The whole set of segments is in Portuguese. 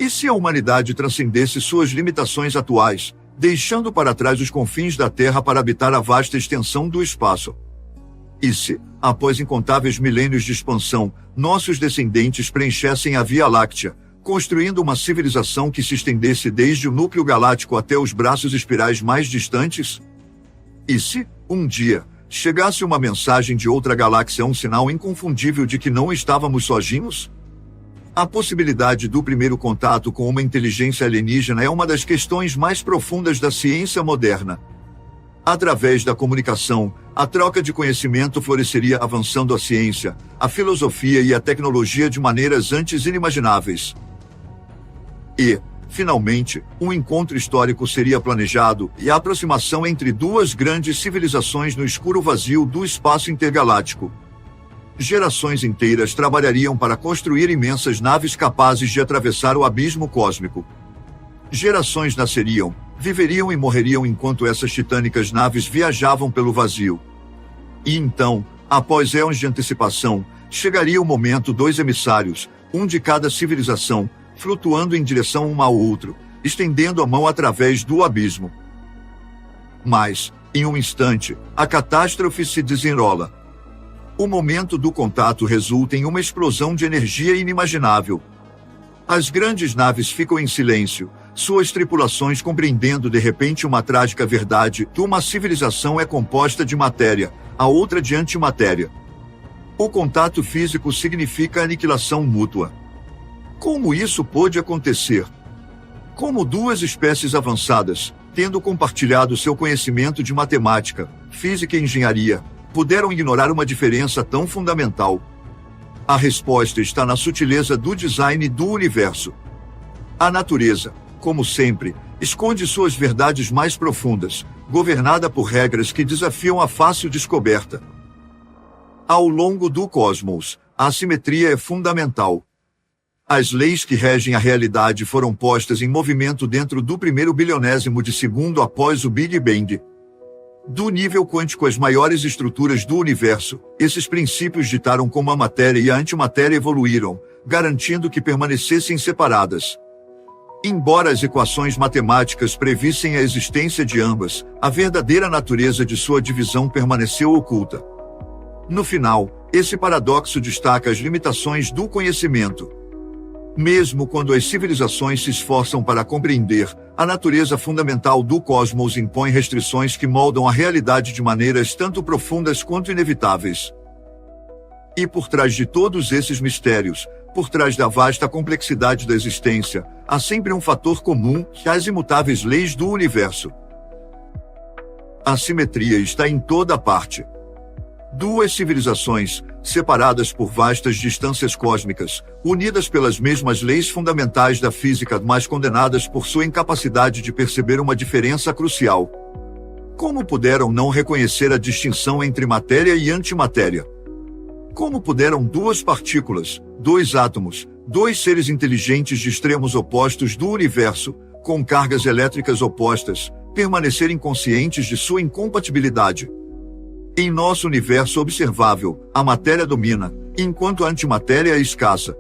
E se a humanidade transcendesse suas limitações atuais, deixando para trás os confins da Terra para habitar a vasta extensão do espaço? E se, após incontáveis milênios de expansão, nossos descendentes preenchessem a Via Láctea, construindo uma civilização que se estendesse desde o núcleo galáctico até os braços espirais mais distantes? E se, um dia, chegasse uma mensagem de outra galáxia, um sinal inconfundível de que não estávamos sozinhos? A possibilidade do primeiro contato com uma inteligência alienígena é uma das questões mais profundas da ciência moderna. Através da comunicação, a troca de conhecimento floresceria, avançando a ciência, a filosofia e a tecnologia de maneiras antes inimagináveis. E, finalmente, um encontro histórico seria planejado e a aproximação entre duas grandes civilizações no escuro vazio do espaço intergaláctico. Gerações inteiras trabalhariam para construir imensas naves capazes de atravessar o abismo cósmico. Gerações nasceriam, viveriam e morreriam enquanto essas titânicas naves viajavam pelo vazio. E então, após éons de antecipação, chegaria o momento dos emissários, um de cada civilização, flutuando em direção um ao outro, estendendo a mão através do abismo. Mas, em um instante, a catástrofe se desenrola. O momento do contato resulta em uma explosão de energia inimaginável. As grandes naves ficam em silêncio, suas tripulações compreendendo de repente uma trágica verdade: que uma civilização é composta de matéria, a outra de antimatéria. O contato físico significa aniquilação mútua. Como isso pôde acontecer? Como duas espécies avançadas, tendo compartilhado seu conhecimento de matemática, física e engenharia, puderam ignorar uma diferença tão fundamental? A resposta está na sutileza do design do universo. A natureza, como sempre, esconde suas verdades mais profundas, governada por regras que desafiam a fácil descoberta. Ao longo do cosmos, a assimetria é fundamental. As leis que regem a realidade foram postas em movimento dentro do primeiro bilionésimo de segundo após o Big Bang. Do nível quântico às maiores estruturas do universo, esses princípios ditaram como a matéria e a antimatéria evoluíram, garantindo que permanecessem separadas. Embora as equações matemáticas previssem a existência de ambas, a verdadeira natureza de sua divisão permaneceu oculta. No final, esse paradoxo destaca as limitações do conhecimento. Mesmo quando as civilizações se esforçam para compreender, a natureza fundamental do cosmos impõe restrições que moldam a realidade de maneiras tanto profundas quanto inevitáveis. E por trás de todos esses mistérios, por trás da vasta complexidade da existência, há sempre um fator comum: as imutáveis leis do universo. A simetria está em toda parte. Duas civilizações, separadas por vastas distâncias cósmicas, unidas pelas mesmas leis fundamentais da física, mas condenadas por sua incapacidade de perceber uma diferença crucial. Como puderam não reconhecer a distinção entre matéria e antimatéria? Como puderam duas partículas, dois átomos, dois seres inteligentes de extremos opostos do universo, com cargas elétricas opostas, permanecer inconscientes de sua incompatibilidade? Em nosso universo observável, a matéria domina, enquanto a antimatéria é escassa.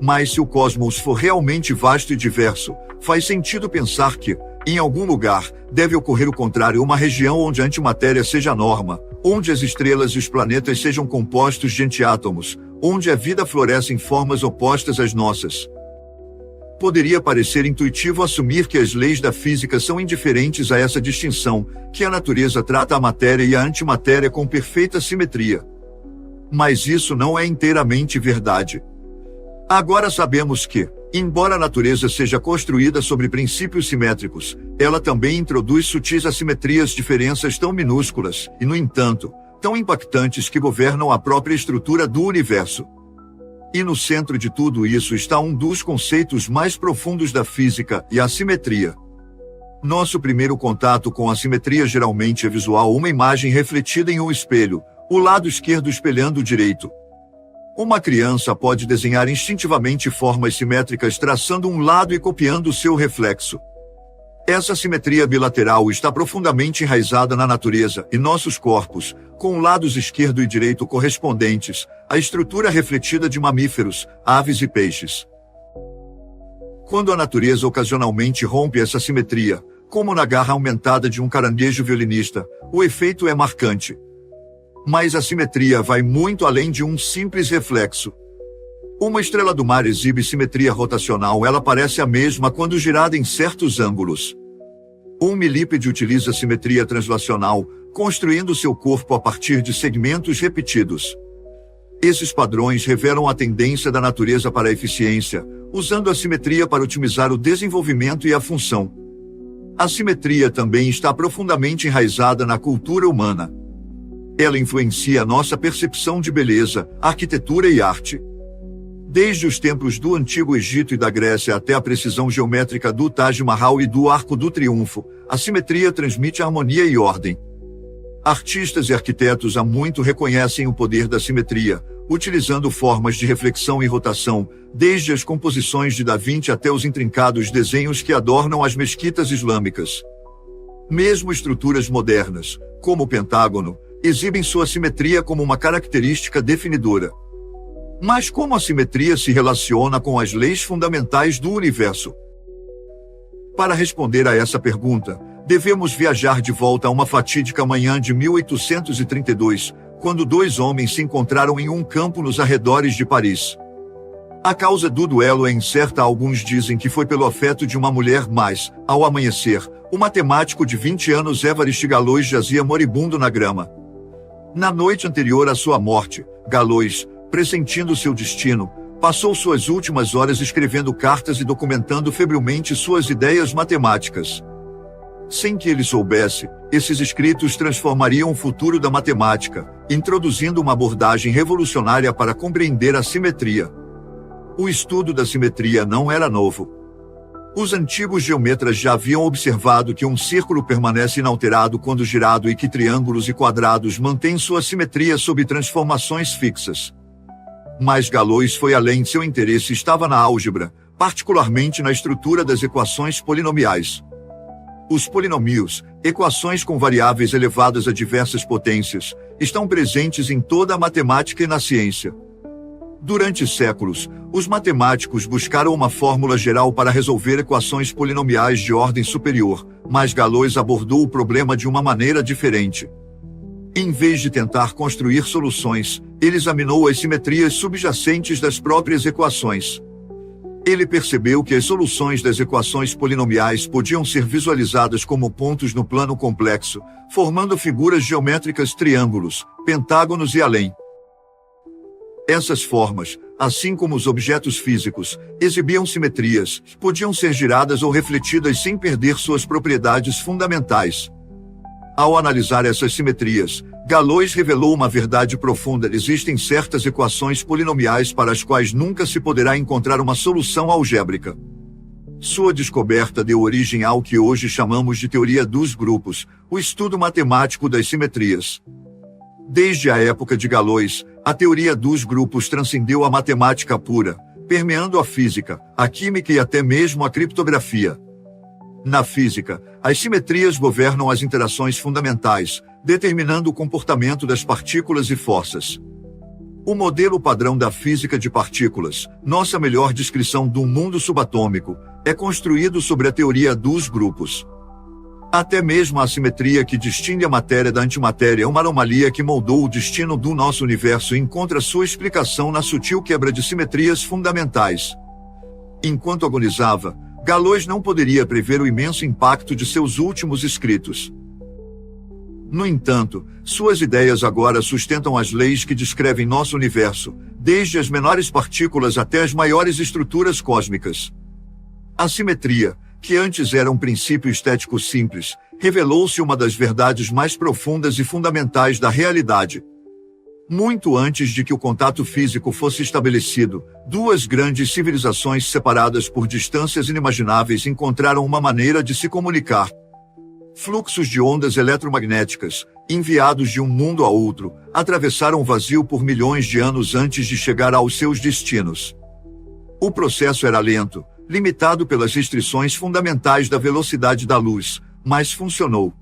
Mas se o cosmos for realmente vasto e diverso, faz sentido pensar que, em algum lugar, deve ocorrer o contrário: uma região onde a antimatéria seja a norma, onde as estrelas e os planetas sejam compostos de antiátomos, onde a vida floresce em formas opostas às nossas. Poderia parecer intuitivo assumir que as leis da física são indiferentes a essa distinção, que a natureza trata a matéria e a antimatéria com perfeita simetria. Mas isso não é inteiramente verdade. Agora sabemos que, embora a natureza seja construída sobre princípios simétricos, ela também introduz sutis assimetrias, diferenças tão minúsculas, e, no entanto, tão impactantes que governam a própria estrutura do universo. E no centro de tudo isso está um dos conceitos mais profundos da física, e a simetria. Nosso primeiro contato com a simetria geralmente é visual: uma imagem refletida em um espelho, o lado esquerdo espelhando o direito. Uma criança pode desenhar instintivamente formas simétricas traçando um lado e copiando seu reflexo. Essa simetria bilateral está profundamente enraizada na natureza, e nossos corpos, com lados esquerdo e direito correspondentes, a estrutura refletida de mamíferos, aves e peixes. Quando a natureza ocasionalmente rompe essa simetria, como na garra aumentada de um caranguejo violinista, o efeito é marcante. Mas a simetria vai muito além de um simples reflexo. Uma estrela do mar exibe simetria rotacional, ela parece a mesma quando girada em certos ângulos. Um milípede utiliza simetria translacional, construindo seu corpo a partir de segmentos repetidos. Esses padrões revelam a tendência da natureza para a eficiência, usando a simetria para otimizar o desenvolvimento e a função. A simetria também está profundamente enraizada na cultura humana. Ela influencia nossa percepção de beleza, arquitetura e arte. Desde os templos do Antigo Egito e da Grécia até a precisão geométrica do Taj Mahal e do Arco do Triunfo, a simetria transmite harmonia e ordem. Artistas e arquitetos há muito reconhecem o poder da simetria, utilizando formas de reflexão e rotação, desde as composições de Da Vinci até os intrincados desenhos que adornam as mesquitas islâmicas. Mesmo estruturas modernas, como o Pentágono, exibem sua simetria como uma característica definidora. Mas como a simetria se relaciona com as leis fundamentais do universo? Para responder a essa pergunta, devemos viajar de volta a uma fatídica manhã de 1832, quando dois homens se encontraram em um campo nos arredores de Paris. A causa do duelo é incerta. Alguns dizem que foi pelo afeto de uma mulher, mas, ao amanhecer, o matemático de 20 anos Évariste Galois jazia moribundo na grama. Na noite anterior à sua morte, Galois, pressentindo seu destino, passou suas últimas horas escrevendo cartas e documentando febrilmente suas ideias matemáticas. Sem que ele soubesse, esses escritos transformariam o futuro da matemática, introduzindo uma abordagem revolucionária para compreender a simetria. O estudo da simetria não era novo. Os antigos geometras já haviam observado que um círculo permanece inalterado quando girado e que triângulos e quadrados mantêm sua simetria sob transformações fixas. Mas Galois foi além. Seu interesse estava na álgebra, particularmente na estrutura das equações polinomiais. Os polinomios, equações com variáveis elevadas a diversas potências, estão presentes em toda a matemática e na ciência. Durante séculos, os matemáticos buscaram uma fórmula geral para resolver equações polinomiais de ordem superior, mas Galois abordou o problema de uma maneira diferente. Em vez de tentar construir soluções, ele examinou as simetrias subjacentes das próprias equações. Ele percebeu que as soluções das equações polinomiais podiam ser visualizadas como pontos no plano complexo, formando figuras geométricas, triângulos, pentágonos e além. Essas formas, assim como os objetos físicos, exibiam simetrias, podiam ser giradas ou refletidas sem perder suas propriedades fundamentais. Ao analisar essas simetrias, Galois revelou uma verdade profunda: existem certas equações polinomiais para as quais nunca se poderá encontrar uma solução algébrica. Sua descoberta deu origem ao que hoje chamamos de teoria dos grupos, o estudo matemático das simetrias. Desde a época de Galois, a teoria dos grupos transcendeu a matemática pura, permeando a física, a química e até mesmo a criptografia. Na física, as simetrias governam as interações fundamentais, determinando o comportamento das partículas e forças. O modelo padrão da física de partículas, nossa melhor descrição do mundo subatômico, é construído sobre a teoria dos grupos. Até mesmo a assimetria que distingue a matéria da antimatéria é uma anomalia que moldou o destino do nosso universo e encontra sua explicação na sutil quebra de simetrias fundamentais. Enquanto agonizava, Galois não poderia prever o imenso impacto de seus últimos escritos. No entanto, suas ideias agora sustentam as leis que descrevem nosso universo, desde as menores partículas até as maiores estruturas cósmicas. A simetria, que antes era um princípio estético simples, revelou-se uma das verdades mais profundas e fundamentais da realidade. Muito antes de que o contato físico fosse estabelecido, duas grandes civilizações separadas por distâncias inimagináveis encontraram uma maneira de se comunicar. Fluxos de ondas eletromagnéticas, enviados de um mundo a outro, atravessaram o vazio por milhões de anos antes de chegar aos seus destinos. O processo era lento, limitado pelas restrições fundamentais da velocidade da luz, mas funcionou.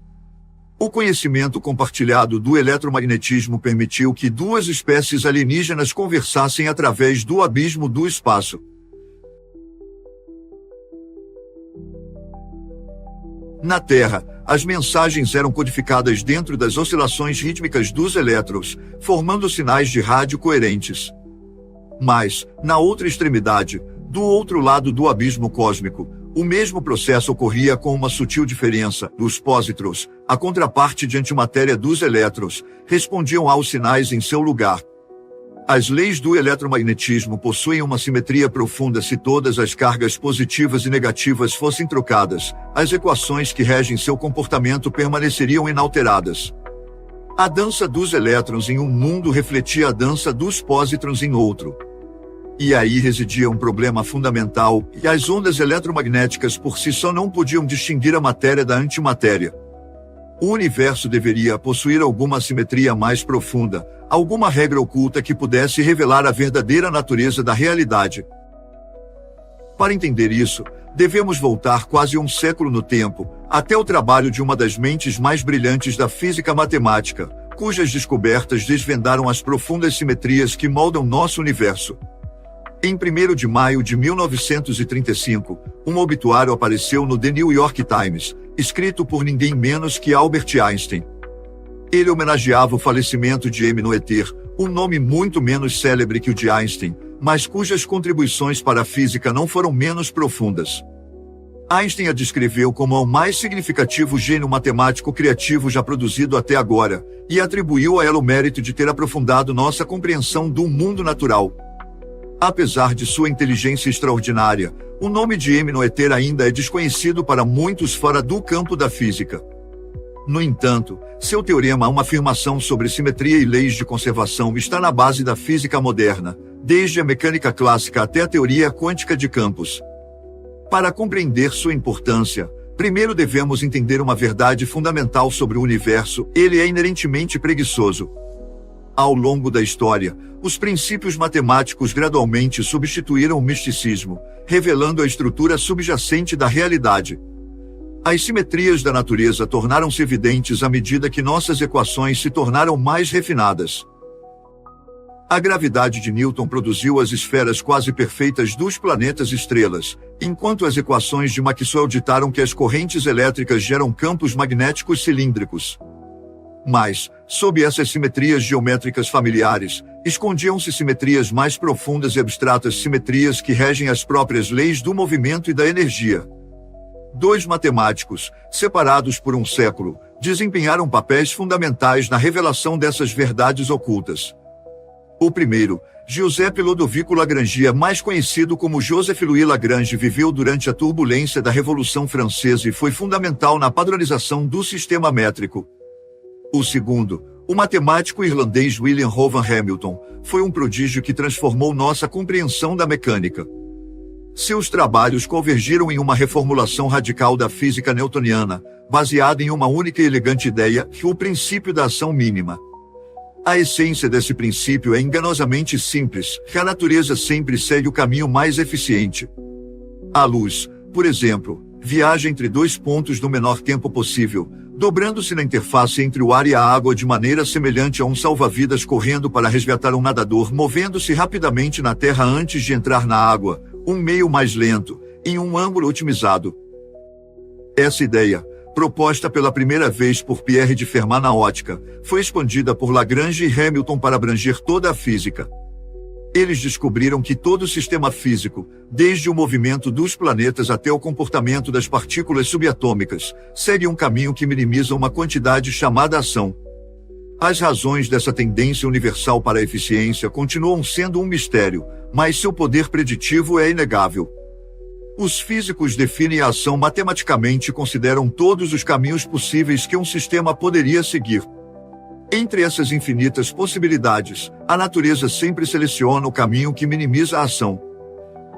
O conhecimento compartilhado do eletromagnetismo permitiu que duas espécies alienígenas conversassem através do abismo do espaço. Na Terra, as mensagens eram codificadas dentro das oscilações rítmicas dos elétrons, formando sinais de rádio coerentes. Mas, na outra extremidade, do outro lado do abismo cósmico, o mesmo processo ocorria com uma sutil diferença. Os pósitrons, a contraparte de antimatéria dos elétrons, respondiam aos sinais em seu lugar. As leis do eletromagnetismo possuem uma simetria profunda se todas as cargas positivas e negativas fossem trocadas, as equações que regem seu comportamento permaneceriam inalteradas. A dança dos elétrons em um mundo refletia a dança dos pósitrons em outro. E aí residia um problema fundamental, e as ondas eletromagnéticas por si só não podiam distinguir a matéria da antimatéria. O universo deveria possuir alguma simetria mais profunda, alguma regra oculta que pudesse revelar a verdadeira natureza da realidade. Para entender isso, devemos voltar quase um século no tempo, até o trabalho de uma das mentes mais brilhantes da física matemática, cujas descobertas desvendaram as profundas simetrias que moldam nosso universo. Em 1º de maio de 1935, um obituário apareceu no The New York Times, escrito por ninguém menos que Albert Einstein. Ele homenageava o falecimento de M. Noether, um nome muito menos célebre que o de Einstein, mas cujas contribuições para a física não foram menos profundas. Einstein a descreveu como o mais significativo gênio matemático criativo já produzido até agora, e atribuiu a ela o mérito de ter aprofundado nossa compreensão do mundo natural. Apesar de sua inteligência extraordinária, o nome de M. Noether ainda é desconhecido para muitos fora do campo da física. No entanto, seu teorema, uma afirmação sobre simetria e leis de conservação, está na base da física moderna, desde a mecânica clássica até a teoria quântica de campos. Para compreender sua importância, primeiro devemos entender uma verdade fundamental sobre o universo: ele é inerentemente preguiçoso. Ao longo da história, os princípios matemáticos gradualmente substituíram o misticismo, revelando a estrutura subjacente da realidade. As simetrias da natureza tornaram-se evidentes à medida que nossas equações se tornaram mais refinadas. A gravidade de Newton produziu as esferas quase perfeitas dos planetas-estrelas, enquanto as equações de Maxwell ditaram que as correntes elétricas geram campos magnéticos cilíndricos. Mas, sob essas simetrias geométricas familiares, escondiam-se simetrias mais profundas e abstratas, simetrias que regem as próprias leis do movimento e da energia. Dois matemáticos, separados por um século, desempenharam papéis fundamentais na revelação dessas verdades ocultas. O primeiro, Giuseppe Lodovico Lagrange, mais conhecido como Joseph Louis Lagrange, viveu durante a turbulência da Revolução Francesa e foi fundamental na padronização do sistema métrico. O segundo, o matemático irlandês William Rowan Hamilton, foi um prodígio que transformou nossa compreensão da mecânica. Seus trabalhos convergiram em uma reformulação radical da física newtoniana, baseada em uma única e elegante ideia, o princípio da ação mínima. A essência desse princípio é enganosamente simples, que a natureza sempre segue o caminho mais eficiente. A luz, por exemplo, viaja entre dois pontos no menor tempo possível, dobrando-se na interface entre o ar e a água de maneira semelhante a um salva-vidas correndo para resgatar um nadador movendo-se rapidamente na terra antes de entrar na água, um meio mais lento, em um ângulo otimizado. Essa ideia, proposta pela primeira vez por Pierre de Fermat na ótica, foi expandida por Lagrange e Hamilton para abranger toda a física. Eles descobriram que todo sistema físico, desde o movimento dos planetas até o comportamento das partículas subatômicas, segue um caminho que minimiza uma quantidade chamada ação. As razões dessa tendência universal para a eficiência continuam sendo um mistério, mas seu poder preditivo é inegável. Os físicos definem a ação matematicamente e consideram todos os caminhos possíveis que um sistema poderia seguir. Entre essas infinitas possibilidades, a natureza sempre seleciona o caminho que minimiza a ação.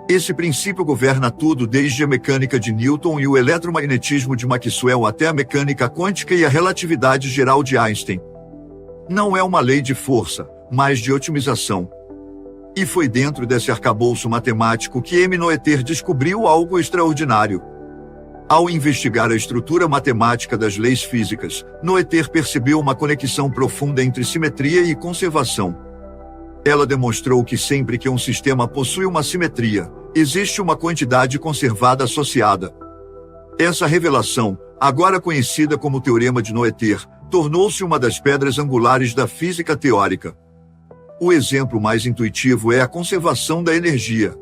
Esse princípio governa tudo, desde a mecânica de Newton e o eletromagnetismo de Maxwell até a mecânica quântica e a relatividade geral de Einstein. Não é uma lei de força, mas de otimização. E foi dentro desse arcabouço matemático que M. Noether descobriu algo extraordinário. Ao investigar a estrutura matemática das leis físicas, Noether percebeu uma conexão profunda entre simetria e conservação. Ela demonstrou que sempre que um sistema possui uma simetria, existe uma quantidade conservada associada. Essa revelação, agora conhecida como Teorema de Noether, tornou-se uma das pedras angulares da física teórica. O exemplo mais intuitivo é a conservação da energia.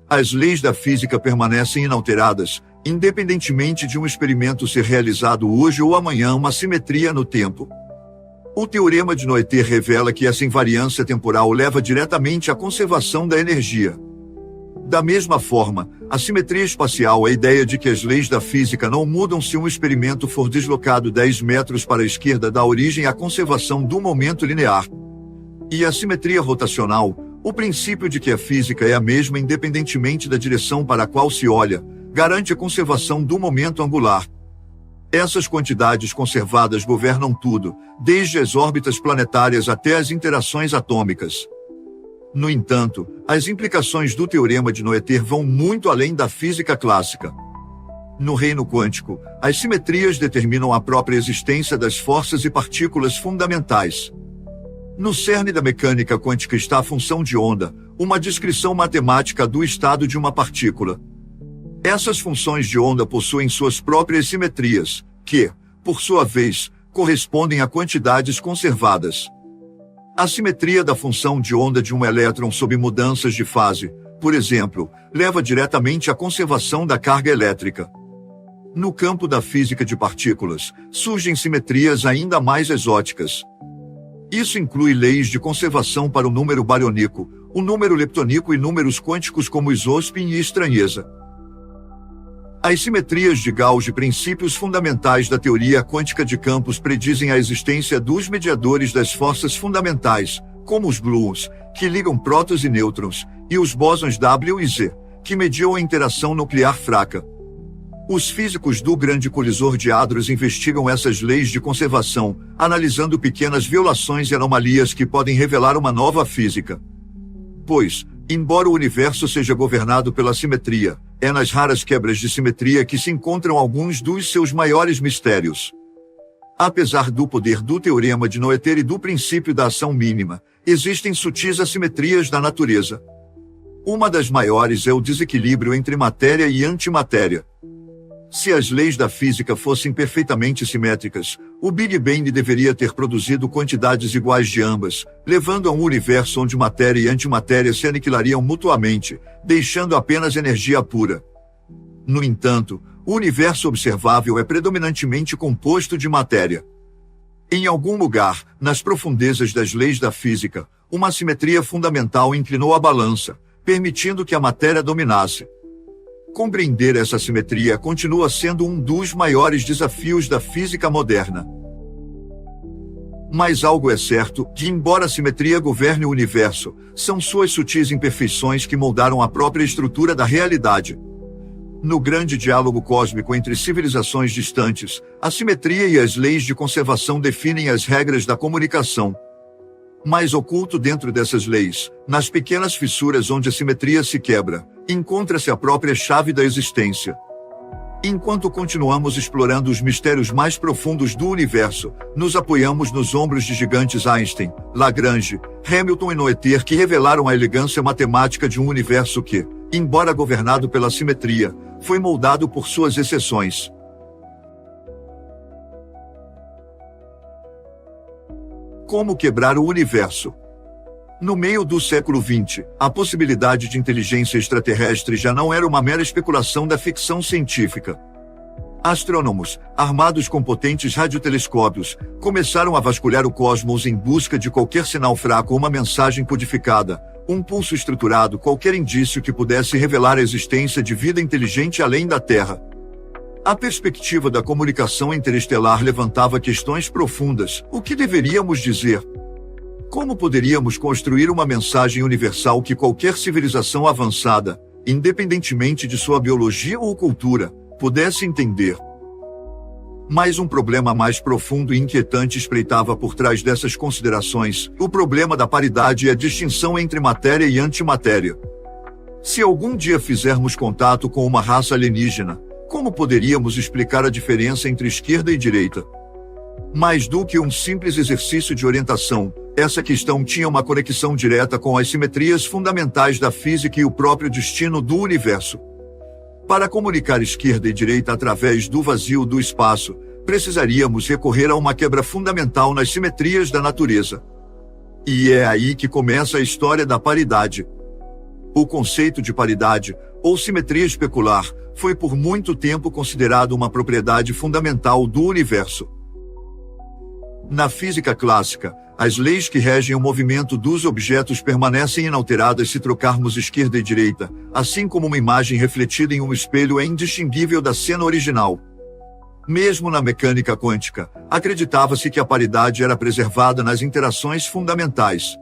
As leis da física permanecem inalteradas, independentemente de um experimento ser realizado hoje ou amanhã, uma simetria no tempo. O Teorema de Noether revela que essa invariância temporal leva diretamente à conservação da energia. Da mesma forma, a simetria espacial é a ideia de que as leis da física não mudam se um experimento for deslocado 10 metros para a esquerda, dá origem à conservação do momento linear. E a simetria rotacional, o princípio de que a física é a mesma independentemente da direção para a qual se olha, garante a conservação do momento angular. Essas quantidades conservadas governam tudo, desde as órbitas planetárias até as interações atômicas. No entanto, as implicações do Teorema de Noether vão muito além da física clássica. No reino quântico, as simetrias determinam a própria existência das forças e partículas fundamentais. No cerne da mecânica quântica está a função de onda, uma descrição matemática do estado de uma partícula. Essas funções de onda possuem suas próprias simetrias, que, por sua vez, correspondem a quantidades conservadas. A simetria da função de onda de um elétron sob mudanças de fase, por exemplo, leva diretamente à conservação da carga elétrica. No campo da física de partículas, surgem simetrias ainda mais exóticas. Isso inclui leis de conservação para o número bariônico, o número leptônico e números quânticos como isospin e estranheza. As simetrias de Gauss e princípios fundamentais da teoria quântica de campos predizem a existência dos mediadores das forças fundamentais, como os gluons, que ligam prótons e nêutrons, e os bósons W e Z, que mediam a interação nuclear fraca. Os físicos do Grande Colisor de Hadros investigam essas leis de conservação, analisando pequenas violações e anomalias que podem revelar uma nova física. Pois, embora o universo seja governado pela simetria, é nas raras quebras de simetria que se encontram alguns dos seus maiores mistérios. Apesar do poder do Teorema de Noether e do princípio da ação mínima, existem sutis assimetrias da natureza. Uma das maiores é o desequilíbrio entre matéria e antimatéria. Se as leis da física fossem perfeitamente simétricas, o Big Bang deveria ter produzido quantidades iguais de ambas, levando a um universo onde matéria e antimatéria se aniquilariam mutuamente, deixando apenas energia pura. No entanto, o universo observável é predominantemente composto de matéria. Em algum lugar, nas profundezas das leis da física, uma simetria fundamental inclinou a balança, permitindo que a matéria dominasse. Compreender essa simetria continua sendo um dos maiores desafios da física moderna. Mas algo é certo, que embora a simetria governe o universo, são suas sutis imperfeições que moldaram a própria estrutura da realidade. No grande diálogo cósmico entre civilizações distantes, a simetria e as leis de conservação definem as regras da comunicação. Mas oculto dentro dessas leis, nas pequenas fissuras onde a simetria se quebra, encontra-se a própria chave da existência. Enquanto continuamos explorando os mistérios mais profundos do universo, nos apoiamos nos ombros de gigantes Einstein, Lagrange, Hamilton e Noether que revelaram a elegância matemática de um universo que, embora governado pela simetria, foi moldado por suas exceções. Como quebrar o universo? No meio do século XX, a possibilidade de inteligência extraterrestre já não era uma mera especulação da ficção científica. Astrônomos, armados com potentes radiotelescópios, começaram a vasculhar o cosmos em busca de qualquer sinal fraco ou uma mensagem codificada, um pulso estruturado, qualquer indício que pudesse revelar a existência de vida inteligente além da Terra. A perspectiva da comunicação interestelar levantava questões profundas. O que deveríamos dizer? Como poderíamos construir uma mensagem universal que qualquer civilização avançada, independentemente de sua biologia ou cultura, pudesse entender? Mas um problema mais profundo e inquietante espreitava por trás dessas considerações, o problema da paridade e a distinção entre matéria e antimatéria. Se algum dia fizermos contato com uma raça alienígena, como poderíamos explicar a diferença entre esquerda e direita? Mais do que um simples exercício de orientação, essa questão tinha uma conexão direta com as simetrias fundamentais da física e o próprio destino do universo. Para comunicar esquerda e direita através do vazio do espaço, precisaríamos recorrer a uma quebra fundamental nas simetrias da natureza. E é aí que começa a história da paridade. O conceito de paridade, ou simetria especular, foi por muito tempo considerado uma propriedade fundamental do universo. Na física clássica, as leis que regem o movimento dos objetos permanecem inalteradas se trocarmos esquerda e direita, assim como uma imagem refletida em um espelho é indistinguível da cena original. Mesmo na mecânica quântica, acreditava-se que a paridade era preservada nas interações fundamentais.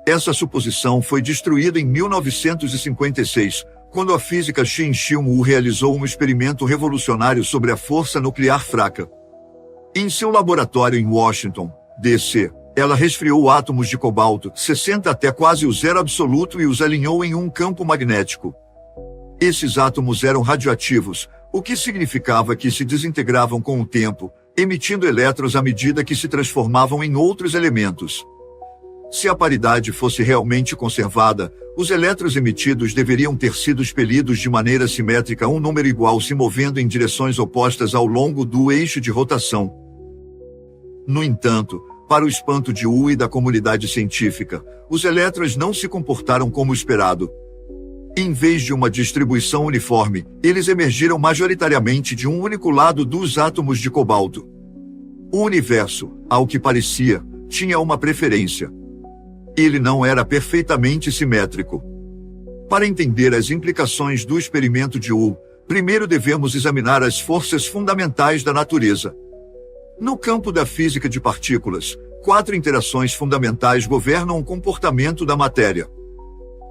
Essa suposição foi destruída em 1956, quando a física Shin-Shion Wu realizou um experimento revolucionário sobre a força nuclear fraca. Em seu laboratório em Washington, D.C., ela resfriou átomos de cobalto 60 até quase o zero absoluto e os alinhou em um campo magnético. Esses átomos eram radioativos, o que significava que se desintegravam com o tempo, emitindo elétrons à medida que se transformavam em outros elementos. Se a paridade fosse realmente conservada, os elétrons emitidos deveriam ter sido expelidos de maneira simétrica a um número igual se movendo em direções opostas ao longo do eixo de rotação. No entanto, para o espanto de Wu e da comunidade científica, os elétrons não se comportaram como esperado. Em vez de uma distribuição uniforme, eles emergiram majoritariamente de um único lado dos átomos de cobalto. O universo, ao que parecia, tinha uma preferência. Ele não era perfeitamente simétrico. Para entender as implicações do experimento de Wu, primeiro devemos examinar as forças fundamentais da natureza. No campo da física de partículas, 4 interações fundamentais governam o comportamento da matéria.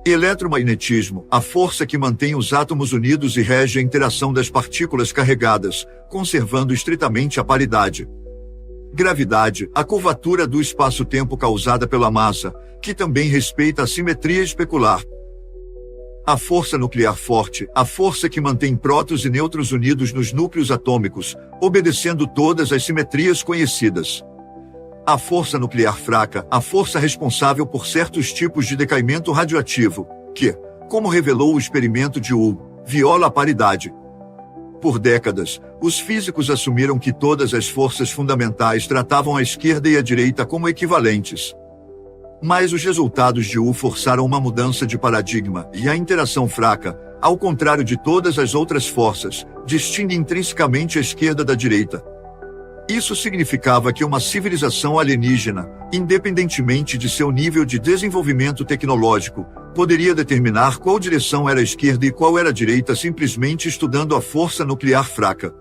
Eletromagnetismo, a força que mantém os átomos unidos e rege a interação das partículas carregadas, conservando estritamente a paridade. Gravidade, a curvatura do espaço-tempo causada pela massa, que também respeita a simetria especular. A força nuclear forte, a força que mantém prótons e nêutrons unidos nos núcleos atômicos, obedecendo todas as simetrias conhecidas. A força nuclear fraca, a força responsável por certos tipos de decaimento radioativo, que, como revelou o experimento de Wu, viola a paridade. Por décadas, os físicos assumiram que todas as forças fundamentais tratavam a esquerda e a direita como equivalentes. Mas os resultados de Wu forçaram uma mudança de paradigma, e a interação fraca, ao contrário de todas as outras forças, distingue intrinsecamente a esquerda da direita. Isso significava que uma civilização alienígena, independentemente de seu nível de desenvolvimento tecnológico, poderia determinar qual direção era a esquerda e qual era a direita simplesmente estudando a força nuclear fraca.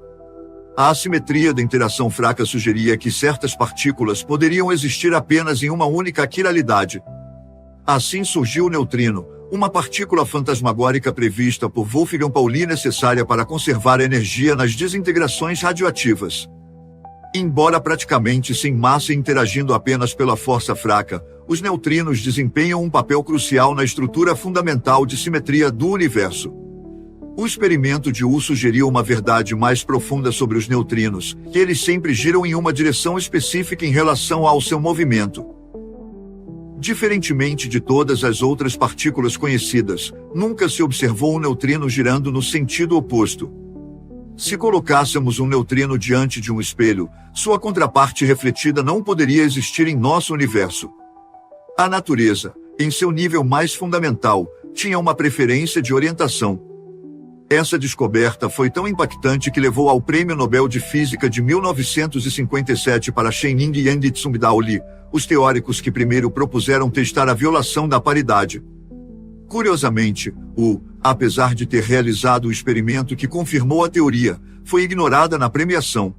A assimetria da interação fraca sugeria que certas partículas poderiam existir apenas em uma única quiralidade. Assim surgiu o neutrino, uma partícula fantasmagórica prevista por Wolfgang Pauli necessária para conservar a energia nas desintegrações radioativas. Embora praticamente sem massa e interagindo apenas pela força fraca, os neutrinos desempenham um papel crucial na estrutura fundamental de simetria do universo. O experimento de Wu sugeriu uma verdade mais profunda sobre os neutrinos, que eles sempre giram em uma direção específica em relação ao seu movimento. Diferentemente de todas as outras partículas conhecidas, nunca se observou um neutrino girando no sentido oposto. Se colocássemos um neutrino diante de um espelho, sua contraparte refletida não poderia existir em nosso universo. A natureza, em seu nível mais fundamental, tinha uma preferência de orientação. Essa descoberta foi tão impactante que levou ao Prêmio Nobel de Física de 1957 para Chen-Ning e Andy Tsung-Dao Lee, os teóricos que primeiro propuseram testar a violação da paridade. Curiosamente, apesar de ter realizado o experimento que confirmou a teoria, foi ignorada na premiação.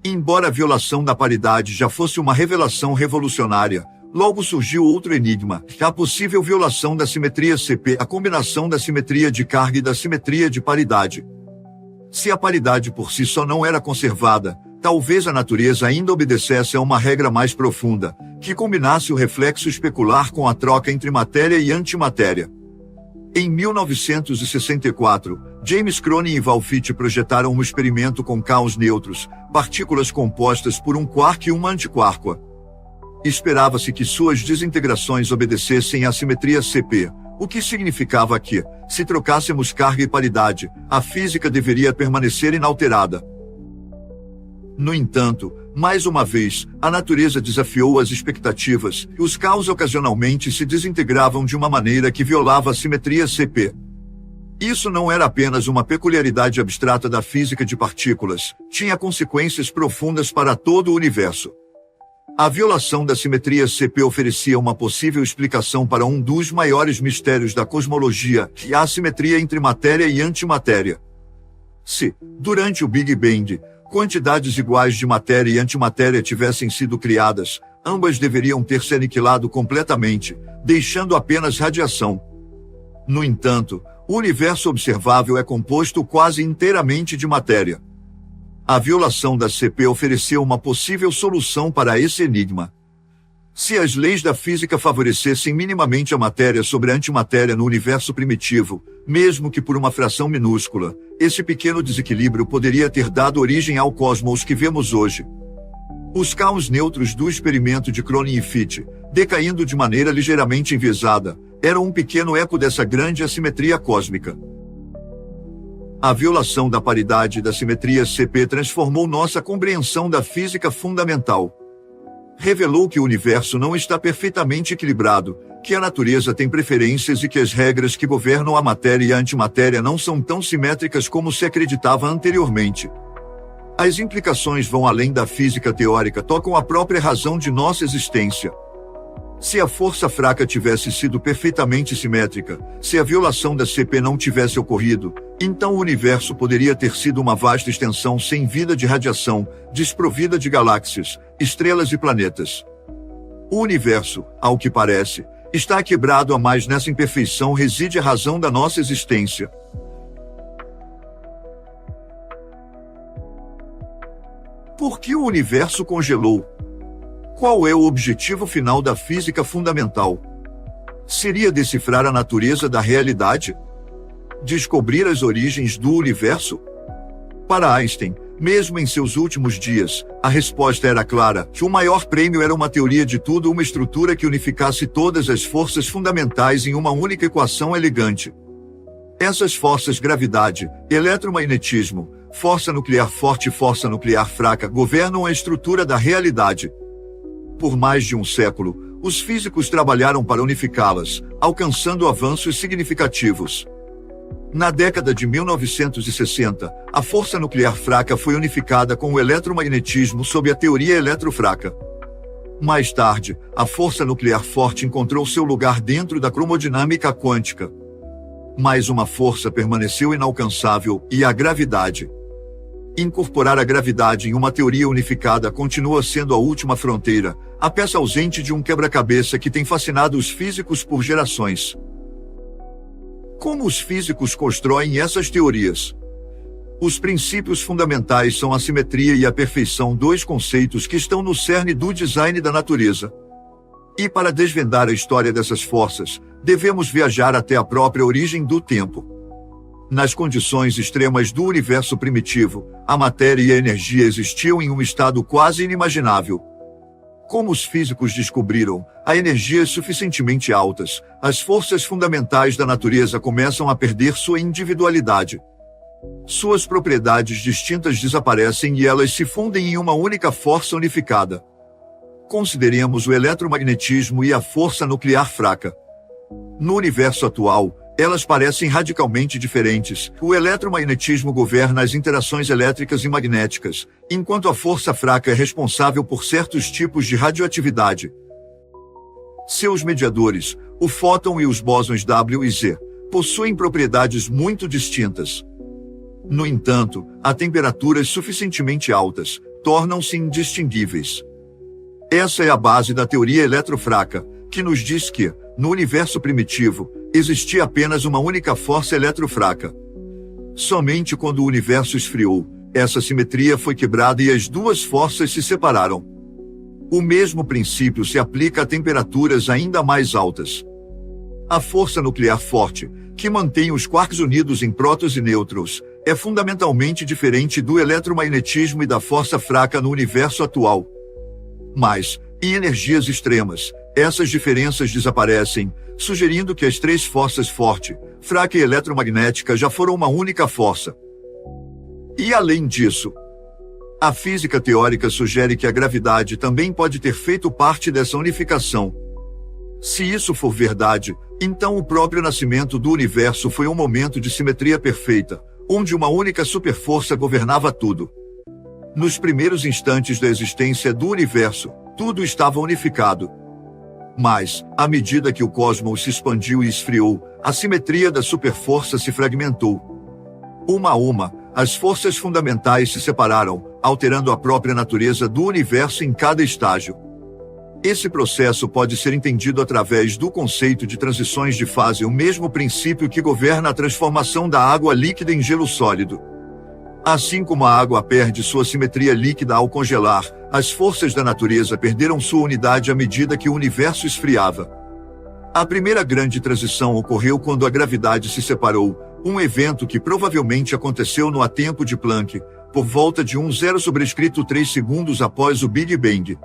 Embora a violação da paridade já fosse uma revelação revolucionária, logo surgiu outro enigma, a possível violação da simetria CP, a combinação da simetria de carga e da simetria de paridade. Se a paridade por si só não era conservada, talvez a natureza ainda obedecesse a uma regra mais profunda, que combinasse o reflexo especular com a troca entre matéria e antimatéria. Em 1964, James Cronin e Val Fichte projetaram um experimento com caos neutros, partículas compostas por um quark e uma antiquark. Esperava-se que suas desintegrações obedecessem à simetria CP, o que significava que, se trocássemos carga e paridade, a física deveria permanecer inalterada. No entanto, mais uma vez, a natureza desafiou as expectativas, e os caos ocasionalmente se desintegravam de uma maneira que violava a simetria CP. Isso não era apenas uma peculiaridade abstrata da física de partículas, tinha consequências profundas para todo o universo. A violação da simetria CP oferecia uma possível explicação para um dos maiores mistérios da cosmologia, que é a assimetria entre matéria e antimatéria. Se, durante o Big Bang, quantidades iguais de matéria e antimatéria tivessem sido criadas, ambas deveriam ter se aniquilado completamente, deixando apenas radiação. No entanto, o universo observável é composto quase inteiramente de matéria. A violação da CP ofereceu uma possível solução para esse enigma. Se as leis da física favorecessem minimamente a matéria sobre a antimatéria no universo primitivo, mesmo que por uma fração minúscula, esse pequeno desequilíbrio poderia ter dado origem ao cosmos que vemos hoje. Os caos neutros do experimento de Cronin e Fichte, decaindo de maneira ligeiramente enviesada, eram um pequeno eco dessa grande assimetria cósmica. A violação da paridade da simetria CP transformou nossa compreensão da física fundamental. Revelou que o universo não está perfeitamente equilibrado, que a natureza tem preferências e que as regras que governam a matéria e a antimatéria não são tão simétricas como se acreditava anteriormente. As implicações vão além da física teórica, tocam a própria razão de nossa existência. Se a força fraca tivesse sido perfeitamente simétrica, se a violação da CP não tivesse ocorrido, então o universo poderia ter sido uma vasta extensão sem vida de radiação, desprovida de galáxias, estrelas e planetas. O universo, ao que parece, está quebrado, mas nessa imperfeição reside a razão da nossa existência. Por que o universo congelou? Qual é o objetivo final da física fundamental? Seria decifrar a natureza da realidade? Descobrir as origens do universo? Para Einstein, mesmo em seus últimos dias, a resposta era clara, que o maior prêmio era uma teoria de tudo, uma estrutura que unificasse todas as forças fundamentais em uma única equação elegante. Essas forças, gravidade, eletromagnetismo, força nuclear forte e força nuclear fraca, governam a estrutura da realidade. Por mais de um século, os físicos trabalharam para unificá-las, alcançando avanços significativos. Na década de 1960, a força nuclear fraca foi unificada com o eletromagnetismo sob a teoria eletrofraca. Mais tarde, a força nuclear forte encontrou seu lugar dentro da cromodinâmica quântica. Mas uma força permaneceu inalcançável, e a gravidade. Incorporar a gravidade em uma teoria unificada continua sendo a última fronteira, a peça ausente de um quebra-cabeça que tem fascinado os físicos por gerações. Como os físicos constroem essas teorias? Os princípios fundamentais são a simetria e a perfeição, dois conceitos que estão no cerne do design da natureza. E para desvendar a história dessas forças, devemos viajar até a própria origem do tempo. Nas condições extremas do universo primitivo, a matéria e a energia existiam em um estado quase inimaginável. Como os físicos descobriram, a energias suficientemente altas, as forças fundamentais da natureza começam a perder sua individualidade. Suas propriedades distintas desaparecem e elas se fundem em uma única força unificada. Consideremos o eletromagnetismo e a força nuclear fraca. No universo atual, elas parecem radicalmente diferentes. O eletromagnetismo governa as interações elétricas e magnéticas, enquanto a força fraca é responsável por certos tipos de radioatividade. Seus mediadores, o fóton e os bósons W e Z, possuem propriedades muito distintas. No entanto, a temperaturas suficientemente altas tornam-se indistinguíveis. Essa é a base da teoria eletrofraca, que nos diz que, no universo primitivo, existia apenas uma única força eletrofraca. Somente quando o universo esfriou, essa simetria foi quebrada e as duas forças se separaram. O mesmo princípio se aplica a temperaturas ainda mais altas. A força nuclear forte, que mantém os quarks unidos em prótons e nêutrons, é fundamentalmente diferente do eletromagnetismo e da força fraca no universo atual. Mas, em energias extremas, Essas diferenças desaparecem, sugerindo que as três forças forte, fraca e eletromagnética já foram uma única força. E além disso, a física teórica sugere que a gravidade também pode ter feito parte dessa unificação. Se isso for verdade, então o próprio nascimento do universo foi um momento de simetria perfeita, onde uma única superforça governava tudo. Nos primeiros instantes da existência do universo, tudo estava unificado. Mas, à medida que o cosmos se expandiu e esfriou, a simetria da superforça se fragmentou. Uma a uma, as forças fundamentais se separaram, alterando a própria natureza do universo em cada estágio. Esse processo pode ser entendido através do conceito de transições de fase, o mesmo princípio que governa a transformação da água líquida em gelo sólido. Assim como a água perde sua simetria líquida ao congelar, as forças da natureza perderam sua unidade à medida que o universo esfriava. A primeira grande transição ocorreu quando a gravidade se separou, um evento que provavelmente aconteceu no tempo de Planck, por volta de 1,3 segundos após o Big Bang.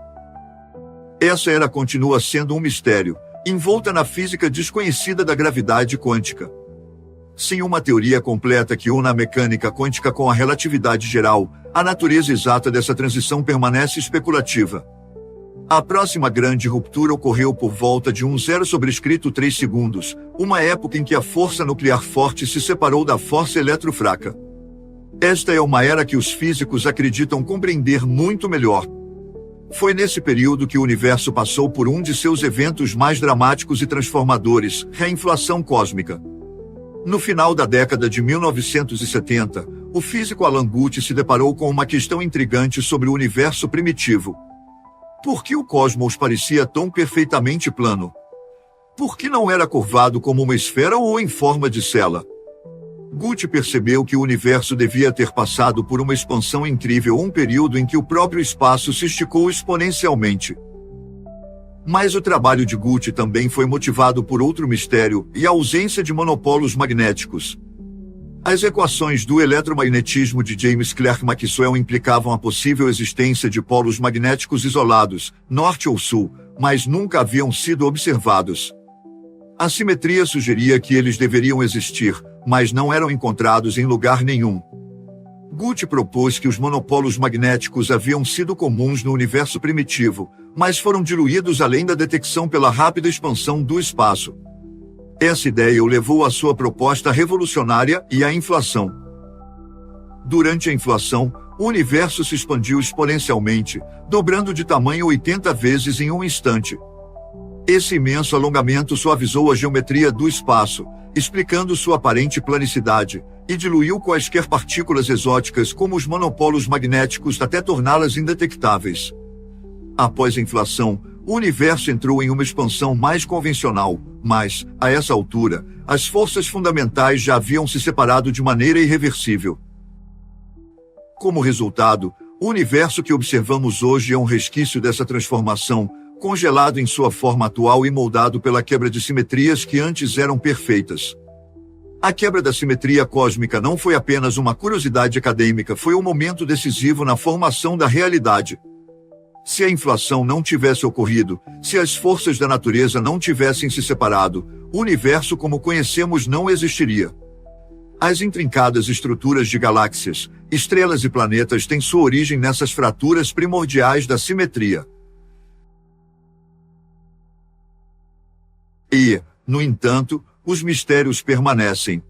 Essa era continua sendo um mistério, envolta na física desconhecida da gravidade quântica. Sem uma teoria completa que una a mecânica quântica com a relatividade geral, a natureza exata dessa transição permanece especulativa. A próxima grande ruptura ocorreu por volta de 1,3 segundos, uma época em que a força nuclear forte se separou da força eletrofraca. Esta é uma era que os físicos acreditam compreender muito melhor. Foi nesse período que o universo passou por um de seus eventos mais dramáticos e transformadores, a inflação cósmica. No final da década de 1970, o físico Alan Guth se deparou com uma questão intrigante sobre o universo primitivo. Por que o cosmos parecia tão perfeitamente plano? Por que não era curvado como uma esfera ou em forma de cela? Guth percebeu que o universo devia ter passado por uma expansão incrível, um período em que o próprio espaço se esticou exponencialmente. Mas o trabalho de Guth também foi motivado por outro mistério, e a ausência de monopolos magnéticos. As equações do eletromagnetismo de James Clerk Maxwell implicavam a possível existência de polos magnéticos isolados, norte ou sul, mas nunca haviam sido observados. A simetria sugeria que eles deveriam existir, mas não eram encontrados em lugar nenhum. Guth propôs que os monopolos magnéticos haviam sido comuns no universo primitivo, mas foram diluídos além da detecção pela rápida expansão do espaço. Essa ideia o levou à sua proposta revolucionária e à inflação. Durante a inflação, o universo se expandiu exponencialmente, dobrando de tamanho 80 vezes em um instante. Esse imenso alongamento suavizou a geometria do espaço, explicando sua aparente planicidade, e diluiu quaisquer partículas exóticas como os monopolos magnéticos até torná-las indetectáveis. Após a inflação, o universo entrou em uma expansão mais convencional, mas, a essa altura, as forças fundamentais já haviam se separado de maneira irreversível. Como resultado, o universo que observamos hoje é um resquício dessa transformação, congelado em sua forma atual e moldado pela quebra de simetrias que antes eram perfeitas. A quebra da simetria cósmica não foi apenas uma curiosidade acadêmica, foi um momento decisivo na formação da realidade. Se a inflação não tivesse ocorrido, se as forças da natureza não tivessem se separado, o universo como conhecemos não existiria. As intrincadas estruturas de galáxias, estrelas e planetas têm sua origem nessas fraturas primordiais da simetria. E, no entanto, os mistérios permanecem.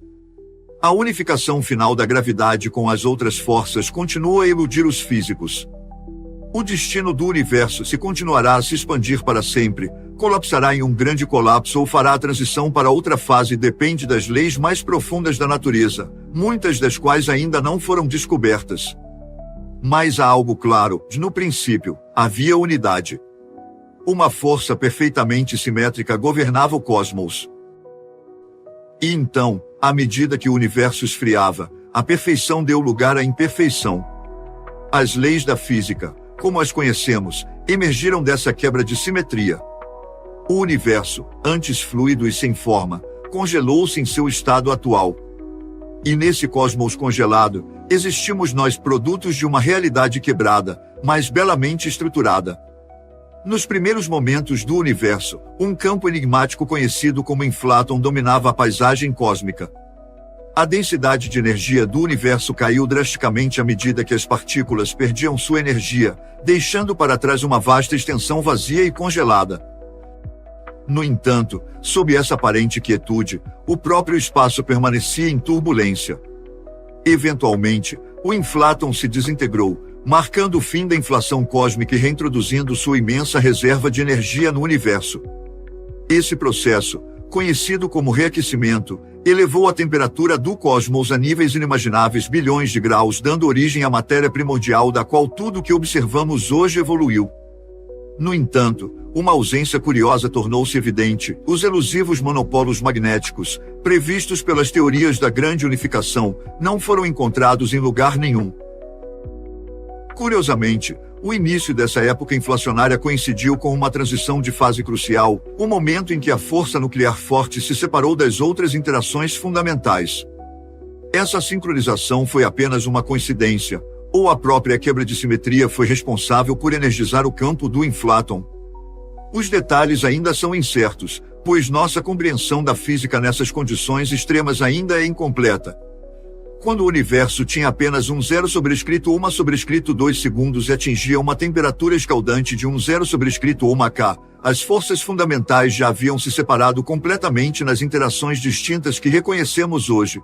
A unificação final da gravidade com as outras forças continua a iludir os físicos. O destino do universo, se continuará a se expandir para sempre, colapsará em um grande colapso ou fará a transição para outra fase, depende das leis mais profundas da natureza, muitas das quais ainda não foram descobertas. Mas há algo claro: no princípio, havia unidade. Uma força perfeitamente simétrica governava o cosmos. E então, à medida que o universo esfriava, a perfeição deu lugar à imperfeição. As leis da física, como as conhecemos, emergiram dessa quebra de simetria. O universo, antes fluido e sem forma, congelou-se em seu estado atual. E nesse cosmos congelado, existimos nós, produtos de uma realidade quebrada, mas belamente estruturada. Nos primeiros momentos do universo, um campo enigmático conhecido como infláton dominava a paisagem cósmica. A densidade de energia do universo caiu drasticamente à medida que as partículas perdiam sua energia, deixando para trás uma vasta extensão vazia e congelada. No entanto, sob essa aparente quietude, o próprio espaço permanecia em turbulência. Eventualmente, o infláton se desintegrou, marcando o fim da inflação cósmica e reintroduzindo sua imensa reserva de energia no universo. Esse processo, conhecido como reaquecimento, elevou a temperatura do cosmos a níveis inimagináveis bilhões de graus, dando origem à matéria primordial da qual tudo o que observamos hoje evoluiu. No entanto, uma ausência curiosa tornou-se evidente: os elusivos monopolos magnéticos, previstos pelas teorias da grande unificação, não foram encontrados em lugar nenhum. Curiosamente, o início dessa época inflacionária coincidiu com uma transição de fase crucial, o momento em que a força nuclear forte se separou das outras interações fundamentais. Essa sincronização foi apenas uma coincidência, ou a própria quebra de simetria foi responsável por energizar o campo do infláton? Os detalhes ainda são incertos, pois nossa compreensão da física nessas condições extremas ainda é incompleta. Quando o universo tinha apenas um 0/1/2 segundos e atingia uma temperatura escaldante de um 0/1 K, as forças fundamentais já haviam se separado completamente nas interações distintas que reconhecemos hoje.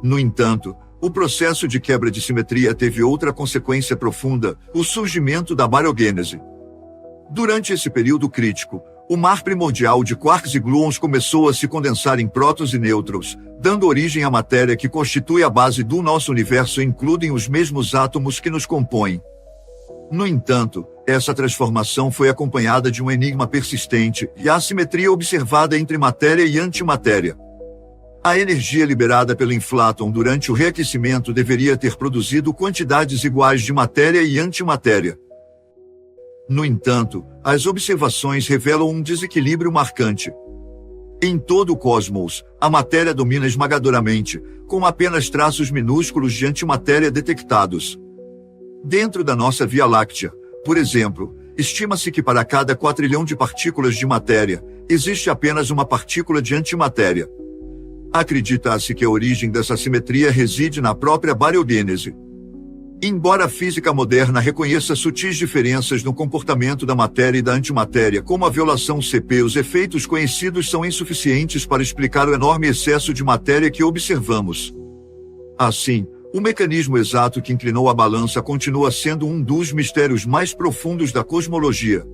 No entanto, o processo de quebra de simetria teve outra consequência profunda: o surgimento da baryogênese. Durante esse período crítico, o mar primordial de quarks e gluons começou a se condensar em prótons e nêutrons, dando origem à matéria que constitui a base do nosso universo e incluem os mesmos átomos que nos compõem. No entanto, essa transformação foi acompanhada de um enigma persistente e a assimetria observada entre matéria e antimatéria. A energia liberada pelo infláton durante o reaquecimento deveria ter produzido quantidades iguais de matéria e antimatéria. No entanto, as observações revelam um desequilíbrio marcante. Em todo o cosmos, a matéria domina esmagadoramente, com apenas traços minúsculos de antimatéria detectados. Dentro da nossa Via Láctea, por exemplo, estima-se que para cada quatrilhão de partículas de matéria, existe apenas uma partícula de antimatéria. Acredita-se que a origem dessa assimetria reside na própria baryogênese. Embora a física moderna reconheça sutis diferenças no comportamento da matéria e da antimatéria, como a violação CP, os efeitos conhecidos são insuficientes para explicar o enorme excesso de matéria que observamos. Assim, o mecanismo exato que inclinou a balança continua sendo um dos mistérios mais profundos da cosmologia.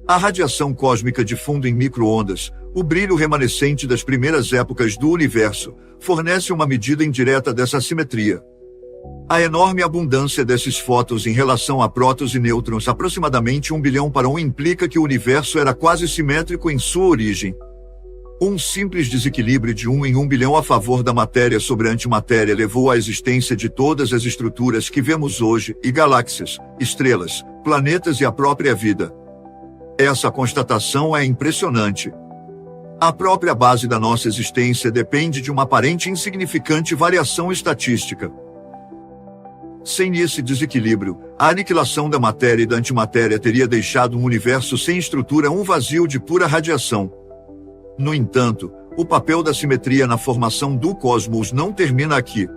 A radiação cósmica de fundo em micro-ondas, o brilho remanescente das primeiras épocas do universo, fornece uma medida indireta dessa assimetria. A enorme abundância desses fótons em relação a prótons e nêutrons, aproximadamente 1 bilhão para 1, implica que o universo era quase simétrico em sua origem. Um simples desequilíbrio de 1 em 1 bilhão a favor da matéria sobre a antimatéria levou à existência de todas as estruturas que vemos hoje, e galáxias, estrelas, planetas e a própria vida. Essa constatação é impressionante. A própria base da nossa existência depende de uma aparente insignificante variação estatística. Sem esse desequilíbrio, a aniquilação da matéria e da antimatéria teria deixado um universo sem estrutura, um vazio de pura radiação. No entanto, o papel da simetria na formação do cosmos não termina aqui.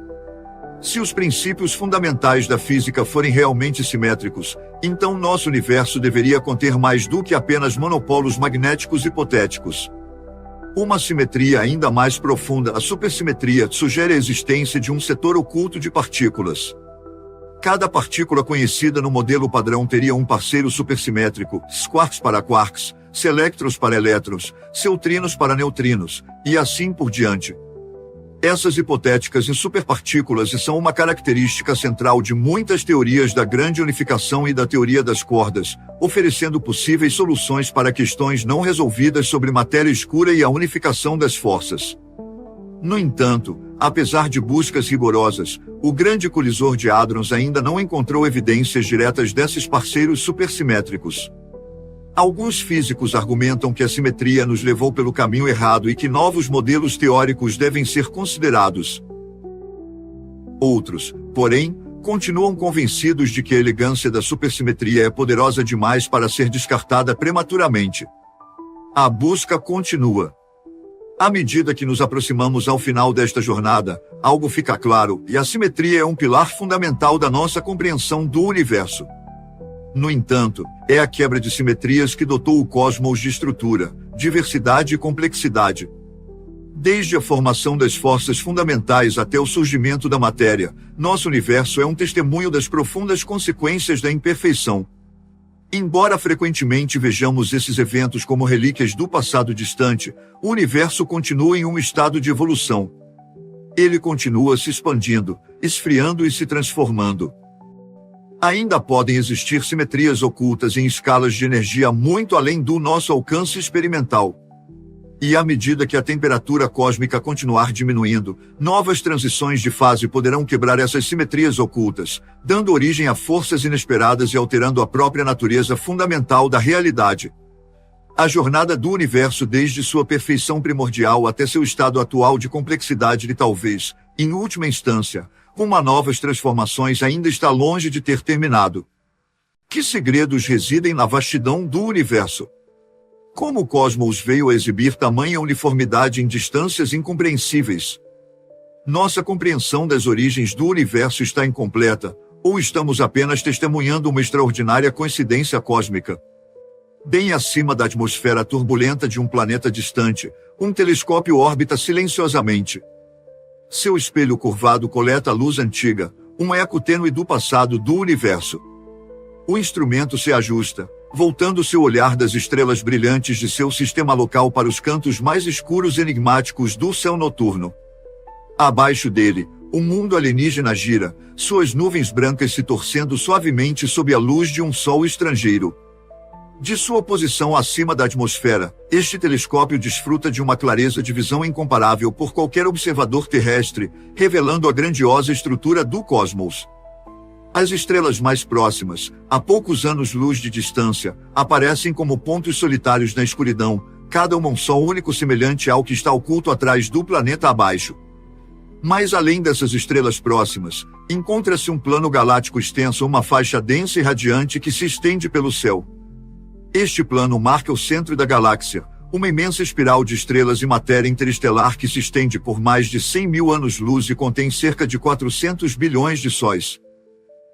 Se os princípios fundamentais da física forem realmente simétricos, então nosso universo deveria conter mais do que apenas monopolos magnéticos hipotéticos. Uma simetria ainda mais profunda, a supersimetria, sugere a existência de um setor oculto de partículas. Cada partícula conhecida no modelo padrão teria um parceiro supersimétrico, quarks para quarks, selétrons para elétrons, neutrinos para neutrinos, e assim por diante. Essas hipotéticas e superpartículas são uma característica central de muitas teorias da grande unificação e da teoria das cordas, oferecendo possíveis soluções para questões não resolvidas sobre matéria escura e a unificação das forças. No entanto, apesar de buscas rigorosas, o grande colisor de hadrons ainda não encontrou evidências diretas desses parceiros supersimétricos. Alguns físicos argumentam que a simetria nos levou pelo caminho errado e que novos modelos teóricos devem ser considerados. Outros, porém, continuam convencidos de que a elegância da supersimetria é poderosa demais para ser descartada prematuramente. A busca continua. À medida que nos aproximamos ao final desta jornada, algo fica claro, e a simetria é um pilar fundamental da nossa compreensão do universo. No entanto, é a quebra de simetrias que dotou o cosmos de estrutura, diversidade e complexidade. Desde a formação das forças fundamentais até o surgimento da matéria, nosso universo é um testemunho das profundas consequências da imperfeição. Embora frequentemente vejamos esses eventos como relíquias do passado distante, o universo continua em um estado de evolução. Ele continua se expandindo, esfriando e se transformando. Ainda podem existir simetrias ocultas em escalas de energia muito além do nosso alcance experimental. E à medida que a temperatura cósmica continuar diminuindo, novas transições de fase poderão quebrar essas simetrias ocultas, dando origem a forças inesperadas e alterando a própria natureza fundamental da realidade. A jornada do universo desde sua perfeição primordial até seu estado atual de complexidade e talvez, em última instância, com novas transformações ainda está longe de ter terminado. Que segredos residem na vastidão do universo? Como o cosmos veio a exibir tamanha uniformidade em distâncias incompreensíveis? Nossa compreensão das origens do universo está incompleta, ou estamos apenas testemunhando uma extraordinária coincidência cósmica? Bem acima da atmosfera turbulenta de um planeta distante, um telescópio orbita silenciosamente. Seu espelho curvado coleta a luz antiga, um eco tênue do passado do universo. O instrumento se ajusta, voltando seu olhar das estrelas brilhantes de seu sistema local para os cantos mais escuros e enigmáticos do céu noturno. Abaixo dele, o mundo alienígena gira, suas nuvens brancas se torcendo suavemente sob a luz de um sol estrangeiro. De sua posição acima da atmosfera, este telescópio desfruta de uma clareza de visão incomparável por qualquer observador terrestre, revelando a grandiosa estrutura do cosmos. As estrelas mais próximas, a poucos anos-luz de distância, aparecem como pontos solitários na escuridão, cada uma um sol único semelhante ao que está oculto atrás do planeta abaixo. Mas além dessas estrelas próximas, encontra-se um plano galáctico extenso, uma faixa densa e radiante que se estende pelo céu. Este plano marca o centro da galáxia, uma imensa espiral de estrelas e matéria interestelar que se estende por mais de 100 mil anos-luz e contém cerca de 400 bilhões de sóis.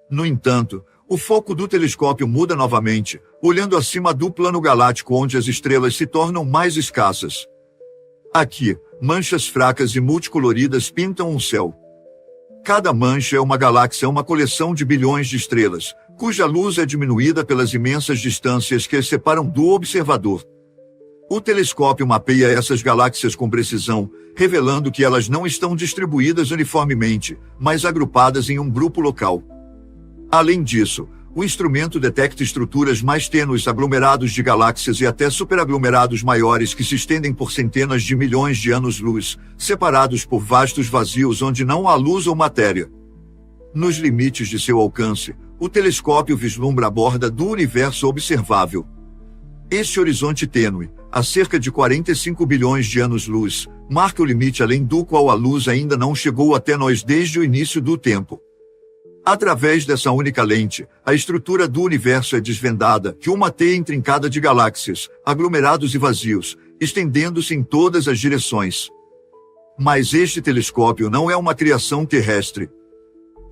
No entanto, o foco do telescópio muda novamente, olhando acima do plano galáctico onde as estrelas se tornam mais escassas. Aqui, manchas fracas e multicoloridas pintam o céu. Cada mancha é uma galáxia, uma coleção de bilhões de estrelas, cuja luz é diminuída pelas imensas distâncias que as separam do observador. O telescópio mapeia essas galáxias com precisão, revelando que elas não estão distribuídas uniformemente, mas agrupadas em um grupo local. Além disso, o instrumento detecta estruturas mais tênues, aglomerados de galáxias e até superaglomerados maiores que se estendem por centenas de milhões de anos-luz, separados por vastos vazios onde não há luz ou matéria. Nos limites de seu alcance, o telescópio vislumbra a borda do universo observável. Este horizonte tênue, a cerca de 45 bilhões de anos-luz, marca o limite além do qual a luz ainda não chegou até nós desde o início do tempo. Através dessa única lente, a estrutura do universo é desvendada, que uma teia intrincada de galáxias, aglomerados e vazios, estendendo-se em todas as direções. Mas este telescópio não é uma criação terrestre.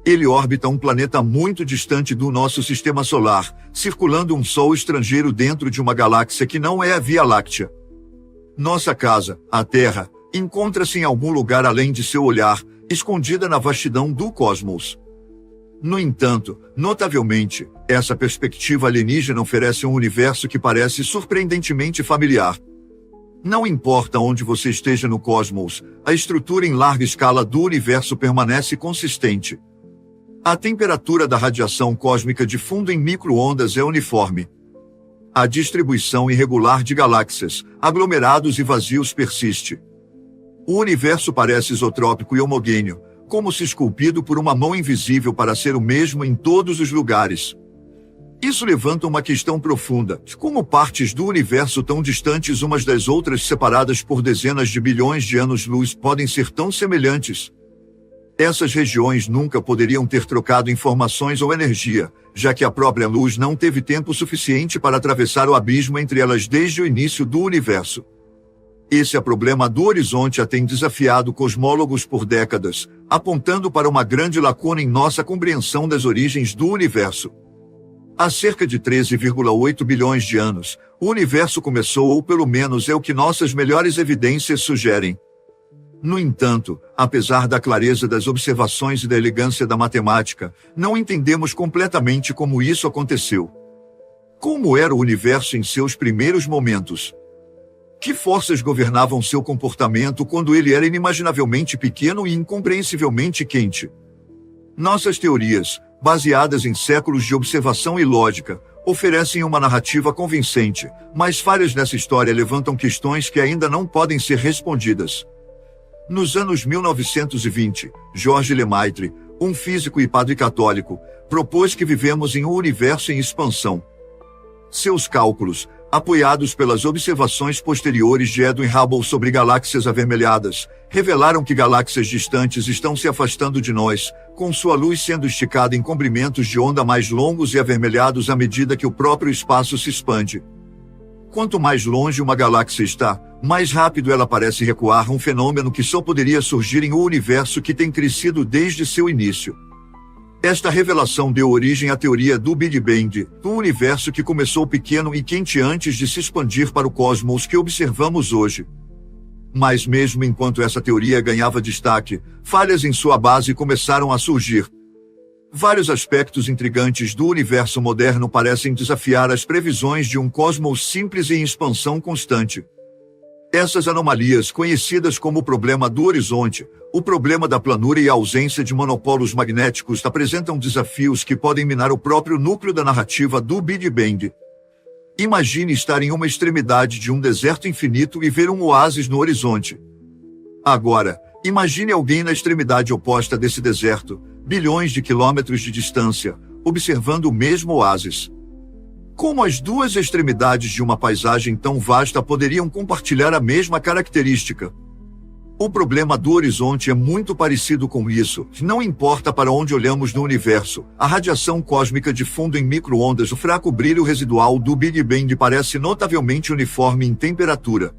Ele orbita um planeta muito distante do nosso sistema solar, circulando um sol estrangeiro dentro de uma galáxia que não é a Via Láctea. Nossa casa, a Terra, encontra-se em algum lugar além de seu olhar, escondida na vastidão do cosmos. No entanto, notavelmente, essa perspectiva alienígena oferece um universo que parece surpreendentemente familiar. Não importa onde você esteja no cosmos, a estrutura em larga escala do universo permanece consistente. A temperatura da radiação cósmica de fundo em micro-ondas é uniforme. A distribuição irregular de galáxias, aglomerados e vazios persiste. O universo parece isotrópico e homogêneo, como se esculpido por uma mão invisível para ser o mesmo em todos os lugares. Isso levanta uma questão profunda: como partes do universo tão distantes umas das outras, separadas por dezenas de bilhões de anos-luz, podem ser tão semelhantes? Essas regiões nunca poderiam ter trocado informações ou energia, já que a própria luz não teve tempo suficiente para atravessar o abismo entre elas desde o início do universo. Esse problema do horizonte tem desafiado cosmólogos por décadas, apontando para uma grande lacuna em nossa compreensão das origens do universo. Há cerca de 13,8 bilhões de anos, o universo começou, ou pelo menos é o que nossas melhores evidências sugerem. No entanto, apesar da clareza das observações e da elegância da matemática, não entendemos completamente como isso aconteceu. Como era o universo em seus primeiros momentos? Que forças governavam seu comportamento quando ele era inimaginavelmente pequeno e incompreensivelmente quente? Nossas teorias, baseadas em séculos de observação e lógica, oferecem uma narrativa convincente, mas falhas nessa história levantam questões que ainda não podem ser respondidas. Nos anos 1920, Georges Lemaitre, um físico e padre católico, propôs que vivemos em um universo em expansão. Seus cálculos, apoiados pelas observações posteriores de Edwin Hubble sobre galáxias avermelhadas, revelaram que galáxias distantes estão se afastando de nós, com sua luz sendo esticada em comprimentos de onda mais longos e avermelhados à medida que o próprio espaço se expande. Quanto mais longe uma galáxia está, mais rápido ela parece recuar, um fenômeno que só poderia surgir em um universo que tem crescido desde seu início. Esta revelação deu origem à teoria do Big Bang, do universo que começou pequeno e quente antes de se expandir para o cosmos que observamos hoje. Mas mesmo enquanto essa teoria ganhava destaque, falhas em sua base começaram a surgir. Vários aspectos intrigantes do universo moderno parecem desafiar as previsões de um cosmos simples e em expansão constante. Essas anomalias, conhecidas como o problema do horizonte, o problema da planura e a ausência de monopolos magnéticos, apresentam desafios que podem minar o próprio núcleo da narrativa do Big Bang. Imagine estar em uma extremidade de um deserto infinito e ver um oásis no horizonte. Agora, imagine alguém na extremidade oposta desse deserto, bilhões de quilômetros de distância, observando o mesmo oásis. Como as duas extremidades de uma paisagem tão vasta poderiam compartilhar a mesma característica? O problema do horizonte é muito parecido com isso. Não importa para onde olhamos no universo, a radiação cósmica de fundo em micro-ondas, o fraco brilho residual do Big Bang parece notavelmente uniforme em temperatura.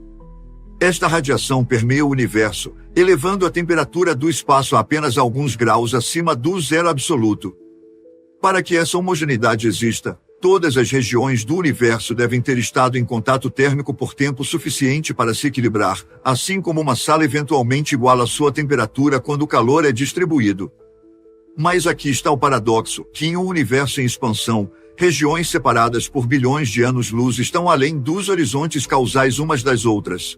Esta radiação permeia o universo, elevando a temperatura do espaço a apenas alguns graus acima do zero absoluto. Para que essa homogeneidade exista, todas as regiões do universo devem ter estado em contato térmico por tempo suficiente para se equilibrar, assim como uma sala eventualmente iguala sua temperatura quando o calor é distribuído. Mas aqui está o paradoxo, que em um universo em expansão, regiões separadas por bilhões de anos-luz estão além dos horizontes causais umas das outras.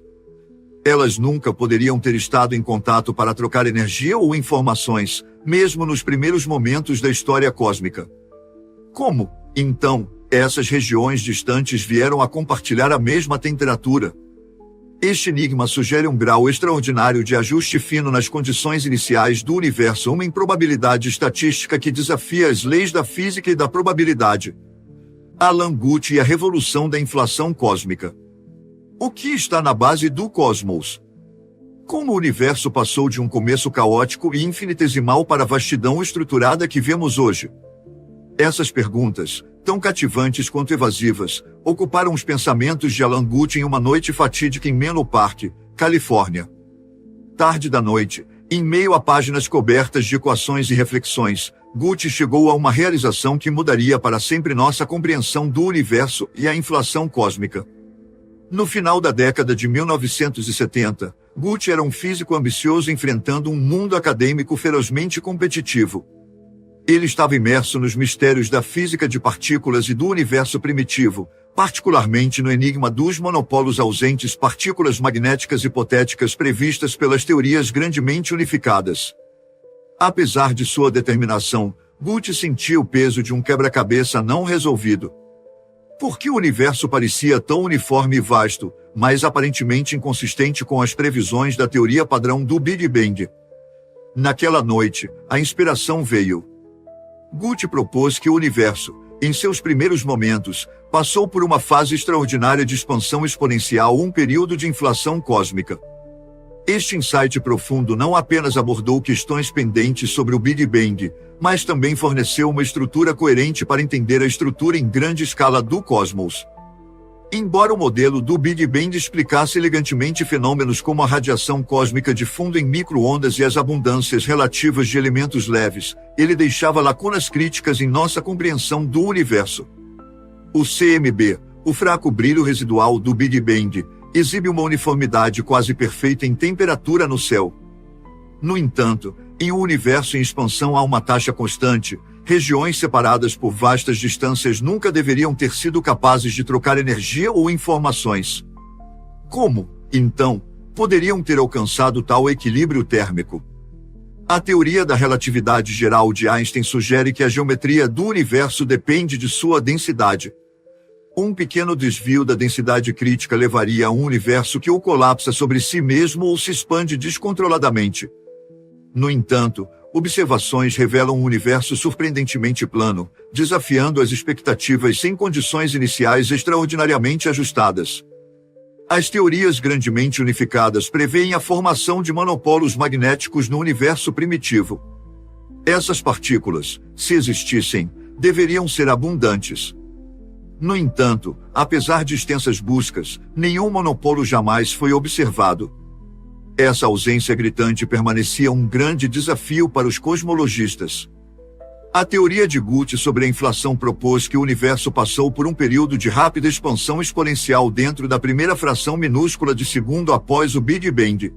Elas nunca poderiam ter estado em contato para trocar energia ou informações, mesmo nos primeiros momentos da história cósmica. Como, então, essas regiões distantes vieram a compartilhar a mesma temperatura? Este enigma sugere um grau extraordinário de ajuste fino nas condições iniciais do universo, uma improbabilidade estatística que desafia as leis da física e da probabilidade. Alan Guth e a revolução da inflação cósmica. O que está na base do cosmos? Como o universo passou de um começo caótico e infinitesimal para a vastidão estruturada que vemos hoje? Essas perguntas, tão cativantes quanto evasivas, ocuparam os pensamentos de Alan Guth em uma noite fatídica em Menlo Park, Califórnia. Tarde da noite, em meio a páginas cobertas de equações e reflexões, Guth chegou a uma realização que mudaria para sempre nossa compreensão do universo e a inflação cósmica. No final da década de 1970, Guth era um físico ambicioso enfrentando um mundo acadêmico ferozmente competitivo. Ele estava imerso nos mistérios da física de partículas e do universo primitivo, particularmente no enigma dos monopolos ausentes, partículas magnéticas hipotéticas previstas pelas teorias grandemente unificadas. Apesar de sua determinação, Guth sentia o peso de um quebra-cabeça não resolvido. Por que o universo parecia tão uniforme e vasto, mas aparentemente inconsistente com as previsões da teoria padrão do Big Bang? Naquela noite, a inspiração veio. Guth propôs que o universo, em seus primeiros momentos, passou por uma fase extraordinária de expansão exponencial, um período de inflação cósmica. Este insight profundo não apenas abordou questões pendentes sobre o Big Bang, mas também forneceu uma estrutura coerente para entender a estrutura em grande escala do cosmos. Embora o modelo do Big Bang explicasse elegantemente fenômenos como a radiação cósmica de fundo em micro-ondas e as abundâncias relativas de elementos leves, ele deixava lacunas críticas em nossa compreensão do universo. O CMB, o fraco brilho residual do Big Bang, exibe uma uniformidade quase perfeita em temperatura no céu. No entanto, em um universo em expansão a uma taxa constante, regiões separadas por vastas distâncias nunca deveriam ter sido capazes de trocar energia ou informações. Como, então, poderiam ter alcançado tal equilíbrio térmico? A teoria da relatividade geral de Einstein sugere que a geometria do universo depende de sua densidade. Um pequeno desvio da densidade crítica levaria a um universo que ou colapsa sobre si mesmo ou se expande descontroladamente. No entanto, observações revelam um universo surpreendentemente plano, desafiando as expectativas sem condições iniciais extraordinariamente ajustadas. As teorias grandemente unificadas preveem a formação de monopolos magnéticos no universo primitivo. Essas partículas, se existissem, deveriam ser abundantes. No entanto, apesar de extensas buscas, nenhum monopolo jamais foi observado. Essa ausência gritante permanecia um grande desafio para os cosmologistas. A teoria de Guth sobre a inflação propôs que o universo passou por um período de rápida expansão exponencial dentro da primeira fração minúscula de segundo após o Big Bang.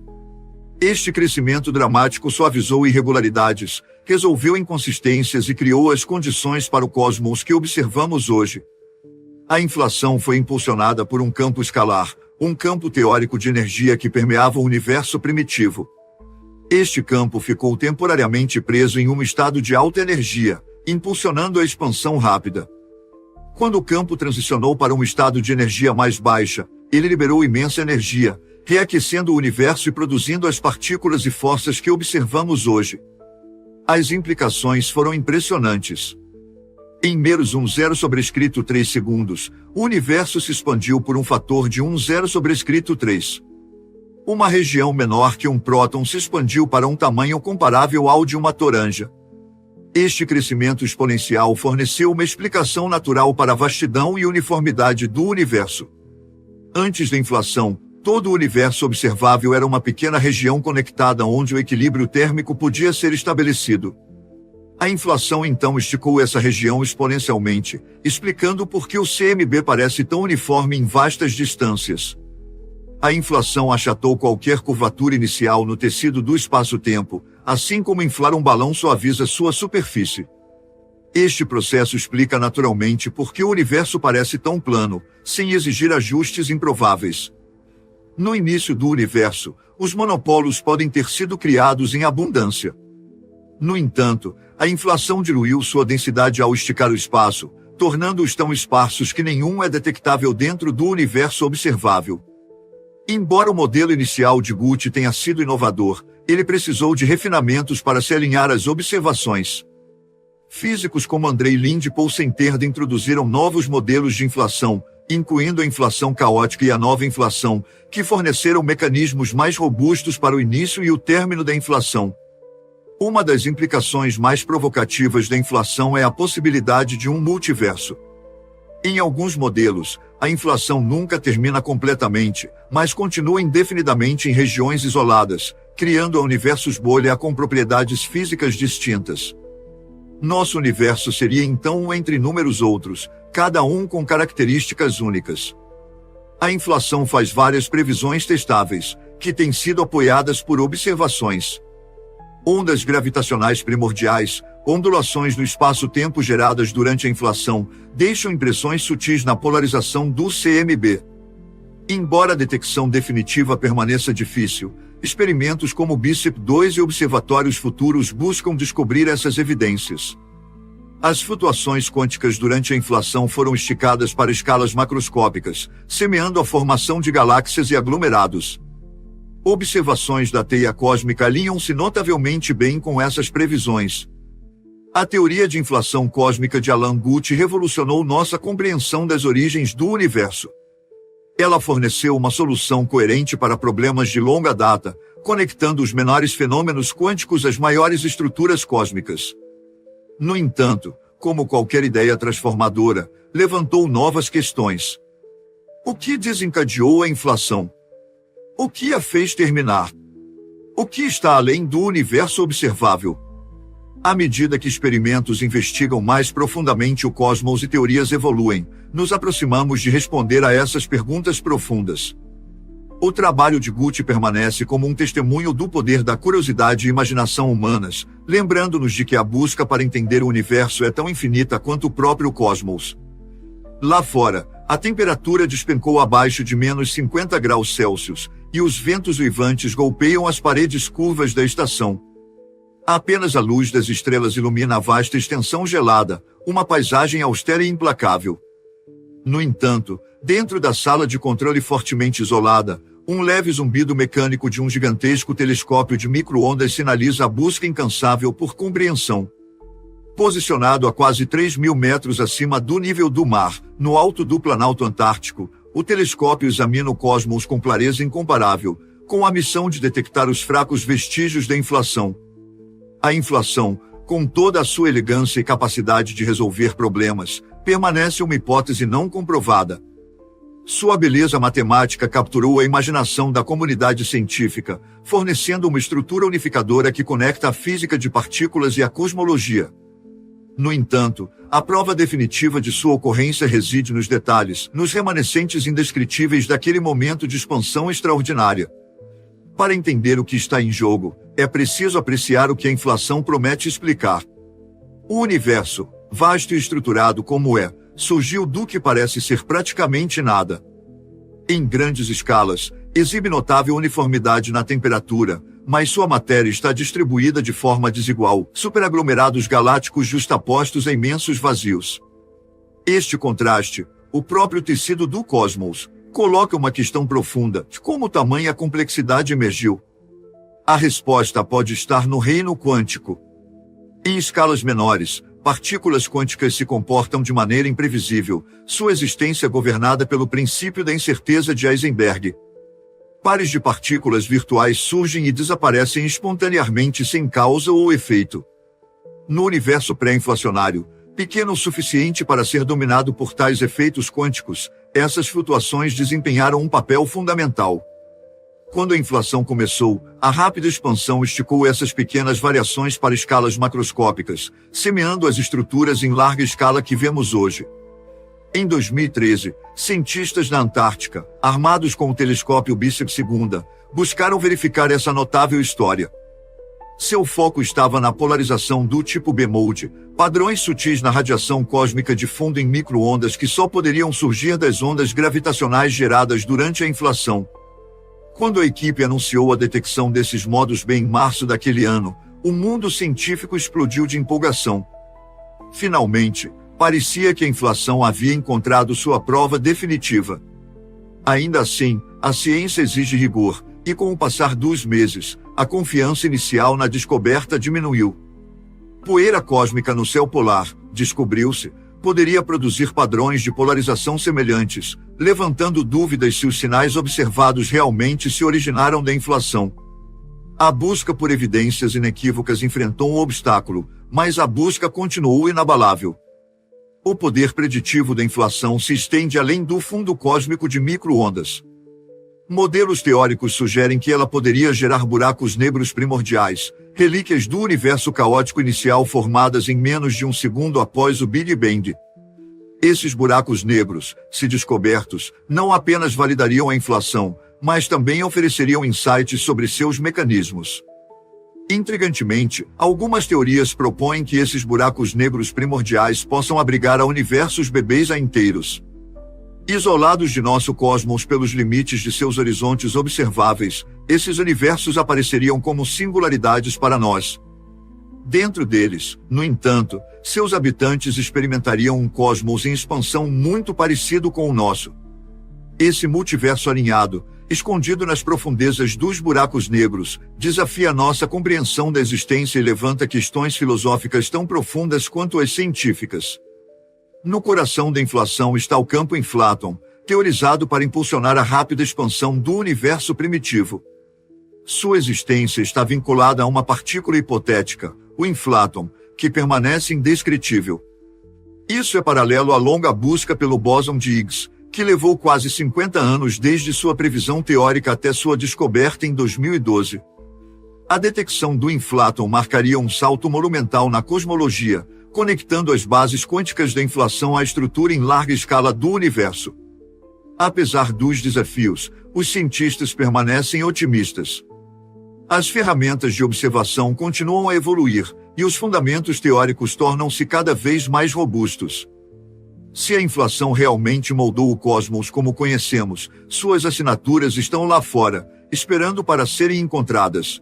Este crescimento dramático suavizou irregularidades, resolveu inconsistências e criou as condições para o cosmos que observamos hoje. A inflação foi impulsionada por um campo escalar, um campo teórico de energia que permeava o universo primitivo. Este campo ficou temporariamente preso em um estado de alta energia, impulsionando a expansão rápida. Quando o campo transicionou para um estado de energia mais baixa, ele liberou imensa energia, reaquecendo o universo e produzindo as partículas e forças que observamos hoje. As implicações foram impressionantes. Em meros 1,0 sobrescrito 3 segundos, o universo se expandiu por um fator de 1,0 sobrescrito 3. Uma região menor que um próton se expandiu para um tamanho comparável ao de uma toranja. Este crescimento exponencial forneceu uma explicação natural para a vastidão e uniformidade do universo. Antes da inflação, todo o universo observável era uma pequena região conectada onde o equilíbrio térmico podia ser estabelecido. A inflação então esticou essa região exponencialmente, explicando por que o CMB parece tão uniforme em vastas distâncias. A inflação achatou qualquer curvatura inicial no tecido do espaço-tempo, assim como inflar um balão suaviza sua superfície. Este processo explica naturalmente por que o universo parece tão plano, sem exigir ajustes improváveis. No início do universo, os monopolos podem ter sido criados em abundância. No entanto, a inflação diluiu sua densidade ao esticar o espaço, tornando-os tão esparsos que nenhum é detectável dentro do universo observável. Embora o modelo inicial de Guth tenha sido inovador, ele precisou de refinamentos para se alinhar às observações. Físicos como Andrei Linde e Paul Centerda introduziram novos modelos de inflação, incluindo a inflação caótica e a nova inflação, que forneceram mecanismos mais robustos para o início e o término da inflação. Uma das implicações mais provocativas da inflação é a possibilidade de um multiverso. Em alguns modelos, a inflação nunca termina completamente, mas continua indefinidamente em regiões isoladas, criando universos bolha com propriedades físicas distintas. Nosso universo seria então um entre inúmeros outros, cada um com características únicas. A inflação faz várias previsões testáveis, que têm sido apoiadas por observações. Ondas gravitacionais primordiais, ondulações no espaço-tempo geradas durante a inflação, deixam impressões sutis na polarização do CMB. Embora a detecção definitiva permaneça difícil, experimentos como BICEP-2 e observatórios futuros buscam descobrir essas evidências. As flutuações quânticas durante a inflação foram esticadas para escalas macroscópicas, semeando a formação de galáxias e aglomerados. Observações da teia cósmica alinham-se notavelmente bem com essas previsões. A teoria de inflação cósmica de Alan Guth revolucionou nossa compreensão das origens do universo. Ela forneceu uma solução coerente para problemas de longa data, conectando os menores fenômenos quânticos às maiores estruturas cósmicas. No entanto, como qualquer ideia transformadora, levantou novas questões. O que desencadeou a inflação? O que a fez terminar? O que está além do universo observável? À medida que experimentos investigam mais profundamente o cosmos e teorias evoluem, nos aproximamos de responder a essas perguntas profundas. O trabalho de Gucci permanece como um testemunho do poder da curiosidade e imaginação humanas, lembrando-nos de que a busca para entender o universo é tão infinita quanto o próprio cosmos. Lá fora, a temperatura despencou abaixo de menos 50 graus Celsius, e os ventos uivantes golpeiam as paredes curvas da estação. Apenas a luz das estrelas ilumina a vasta extensão gelada, uma paisagem austera e implacável. No entanto, dentro da sala de controle fortemente isolada, um leve zumbido mecânico de um gigantesco telescópio de micro-ondas sinaliza a busca incansável por compreensão. Posicionado a quase 3.000 metros acima do nível do mar, no alto do Planalto Antártico, o telescópio examina o cosmos com clareza incomparável, com a missão de detectar os fracos vestígios da inflação. A inflação, com toda a sua elegância e capacidade de resolver problemas, permanece uma hipótese não comprovada. Sua beleza matemática capturou a imaginação da comunidade científica, fornecendo uma estrutura unificadora que conecta a física de partículas e a cosmologia. No entanto, a prova definitiva de sua ocorrência reside nos detalhes, nos remanescentes indescritíveis daquele momento de expansão extraordinária. Para entender o que está em jogo, é preciso apreciar o que a inflação promete explicar. O universo, vasto e estruturado como é, surgiu do que parece ser praticamente nada. Em grandes escalas, exibe notável uniformidade na temperatura, mas sua matéria está distribuída de forma desigual, superaglomerados galácticos justapostos a imensos vazios. Este contraste, o próprio tecido do cosmos, coloca uma questão profunda de como tamanha complexidade emergiu. A resposta pode estar no reino quântico. Em escalas menores, partículas quânticas se comportam de maneira imprevisível, sua existência governada pelo princípio da incerteza de Heisenberg. Pares de partículas virtuais surgem e desaparecem espontaneamente sem causa ou efeito. No universo pré-inflacionário, pequeno o suficiente para ser dominado por tais efeitos quânticos, essas flutuações desempenharam um papel fundamental. Quando a inflação começou, a rápida expansão esticou essas pequenas variações para escalas macroscópicas, semeando as estruturas em larga escala que vemos hoje. Em 2013, cientistas na Antártica, armados com o telescópio Bicep II, buscaram verificar essa notável história. Seu foco estava na polarização do tipo B-mode, padrões sutis na radiação cósmica de fundo em micro-ondas que só poderiam surgir das ondas gravitacionais geradas durante a inflação. Quando a equipe anunciou a detecção desses modos B em março daquele ano, o mundo científico explodiu de empolgação. Finalmente, parecia que a inflação havia encontrado sua prova definitiva. Ainda assim, a ciência exige rigor, e com o passar dos meses, a confiança inicial na descoberta diminuiu. Poeira cósmica no céu polar, descobriu-se, poderia produzir padrões de polarização semelhantes, levantando dúvidas se os sinais observados realmente se originaram da inflação. A busca por evidências inequívocas enfrentou um obstáculo, mas a busca continuou inabalável. O poder preditivo da inflação se estende além do fundo cósmico de micro-ondas. Modelos teóricos sugerem que ela poderia gerar buracos negros primordiais, relíquias do universo caótico inicial formadas em menos de um segundo após o Big Bang. Esses buracos negros, se descobertos, não apenas validariam a inflação, mas também ofereceriam insights sobre seus mecanismos. Intrigantemente, algumas teorias propõem que esses buracos negros primordiais possam abrigar a universos bebês a inteiros. Isolados de nosso cosmos pelos limites de seus horizontes observáveis, esses universos apareceriam como singularidades para nós. Dentro deles, no entanto, seus habitantes experimentariam um cosmos em expansão muito parecido com o nosso. Esse multiverso alinhado, escondido nas profundezas dos buracos negros, desafia nossa compreensão da existência e levanta questões filosóficas tão profundas quanto as científicas. No coração da inflação está o campo inflaton, teorizado para impulsionar a rápida expansão do universo primitivo. Sua existência está vinculada a uma partícula hipotética, o infláton, que permanece indescritível. Isso é paralelo à longa busca pelo bóson de Higgs, que levou quase 50 anos desde sua previsão teórica até sua descoberta em 2012. A detecção do infláton marcaria um salto monumental na cosmologia, conectando as bases quânticas da inflação à estrutura em larga escala do universo. Apesar dos desafios, os cientistas permanecem otimistas. As ferramentas de observação continuam a evoluir, e os fundamentos teóricos tornam-se cada vez mais robustos. Se a inflação realmente moldou o cosmos como conhecemos, suas assinaturas estão lá fora, esperando para serem encontradas.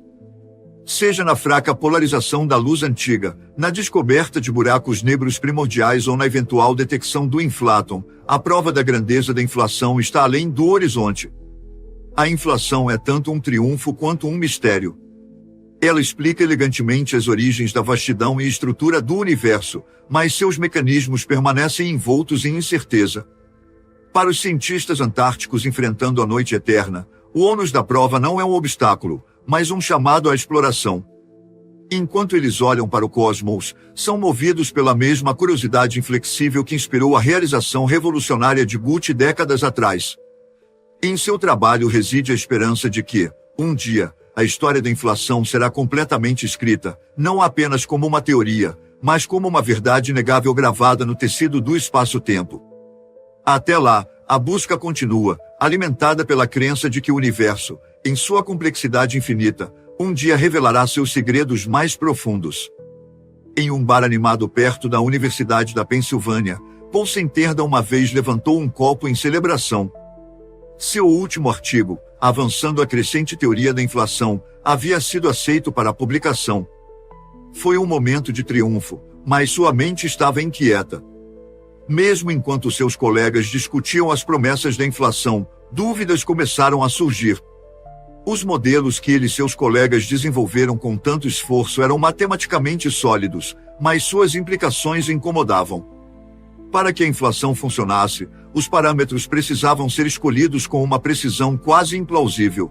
Seja na fraca polarização da luz antiga, na descoberta de buracos negros primordiais ou na eventual detecção do infláton, a prova da grandeza da inflação está além do horizonte. A inflação é tanto um triunfo quanto um mistério. Ela explica elegantemente as origens da vastidão e estrutura do universo, mas seus mecanismos permanecem envoltos em incerteza. Para os cientistas antárticos enfrentando a noite eterna, o ônus da prova não é um obstáculo, mas um chamado à exploração. Enquanto eles olham para o cosmos, são movidos pela mesma curiosidade inflexível que inspirou a realização revolucionária de Guth décadas atrás. Em seu trabalho reside a esperança de que, um dia, a história da inflação será completamente escrita, não apenas como uma teoria, mas como uma verdade inegável gravada no tecido do espaço-tempo. Até lá, a busca continua, alimentada pela crença de que o universo, em sua complexidade infinita, um dia revelará seus segredos mais profundos. Em um bar animado perto da Universidade da Pensilvânia, Paul Centerda uma vez levantou um copo em celebração. Seu último artigo, Avançando a Crescente Teoria da Inflação, havia sido aceito para publicação. Foi um momento de triunfo, mas sua mente estava inquieta. Mesmo enquanto seus colegas discutiam as promessas da inflação, dúvidas começaram a surgir. Os modelos que ele e seus colegas desenvolveram com tanto esforço eram matematicamente sólidos, mas suas implicações incomodavam. Para que a inflação funcionasse, os parâmetros precisavam ser escolhidos com uma precisão quase implausível.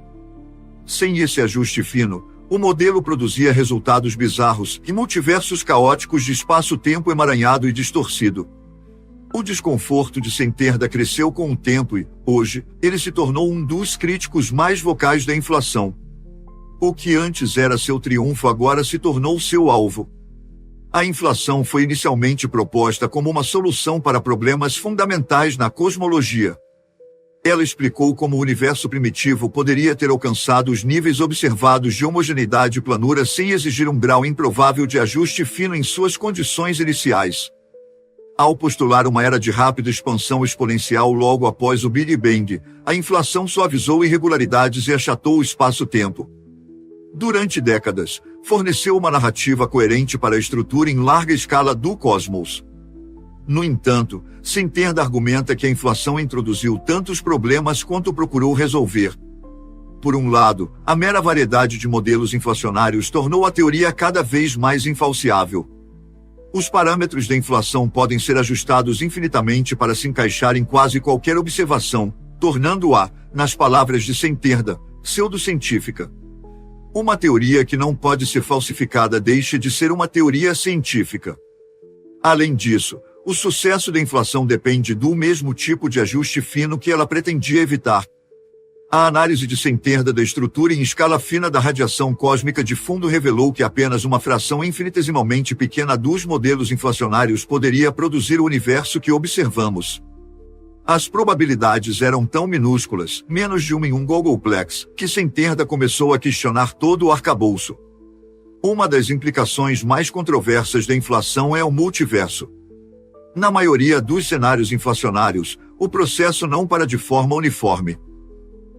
Sem esse ajuste fino, o modelo produzia resultados bizarros e multiversos caóticos de espaço-tempo emaranhado e distorcido. O desconforto de Centerda cresceu com o tempo e, hoje, ele se tornou um dos críticos mais vocais da inflação. O que antes era seu triunfo agora se tornou seu alvo. A inflação foi inicialmente proposta como uma solução para problemas fundamentais na cosmologia. Ela explicou como o universo primitivo poderia ter alcançado os níveis observados de homogeneidade e planura sem exigir um grau improvável de ajuste fino em suas condições iniciais. Ao postular uma era de rápida expansão exponencial logo após o Big Bang, a inflação suavizou irregularidades e achatou o espaço-tempo. Durante décadas, forneceu uma narrativa coerente para a estrutura em larga escala do cosmos. No entanto, Centerda argumenta que a inflação introduziu tantos problemas quanto procurou resolver. Por um lado, a mera variedade de modelos inflacionários tornou a teoria cada vez mais infalciável. Os parâmetros da inflação podem ser ajustados infinitamente para se encaixar em quase qualquer observação, tornando-a, nas palavras de Centerda, pseudocientífica. Uma teoria que não pode ser falsificada deixa de ser uma teoria científica. Além disso, o sucesso da inflação depende do mesmo tipo de ajuste fino que ela pretendia evitar. A análise de Centerda da estrutura em escala fina da radiação cósmica de fundo revelou que apenas uma fração infinitesimalmente pequena dos modelos inflacionários poderia produzir o universo que observamos. As probabilidades eram tão minúsculas, menos de 1 em 1 Googleplex, que Centerda começou a questionar todo o arcabouço. Uma das implicações mais controversas da inflação é o multiverso. Na maioria dos cenários inflacionários, o processo não para de forma uniforme.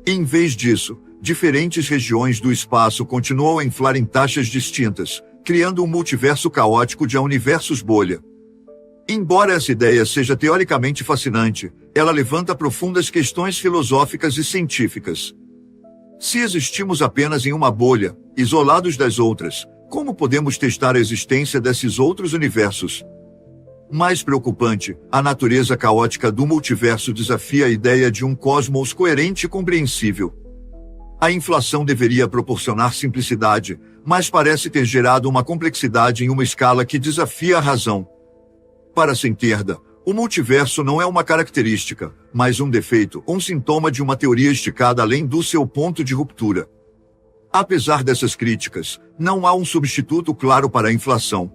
Em vez disso, diferentes regiões do espaço continuam a inflar em taxas distintas, criando um multiverso caótico de universos bolha. Embora essa ideia seja teoricamente fascinante, ela levanta profundas questões filosóficas e científicas. Se existimos apenas em uma bolha, isolados das outras, como podemos testar a existência desses outros universos? Mais preocupante, a natureza caótica do multiverso desafia a ideia de um cosmos coerente e compreensível. A inflação deveria proporcionar simplicidade, mas parece ter gerado uma complexidade em uma escala que desafia a razão. Para Centerda, o multiverso não é uma característica, mas um defeito, um sintoma de uma teoria esticada além do seu ponto de ruptura. Apesar dessas críticas, não há um substituto claro para a inflação.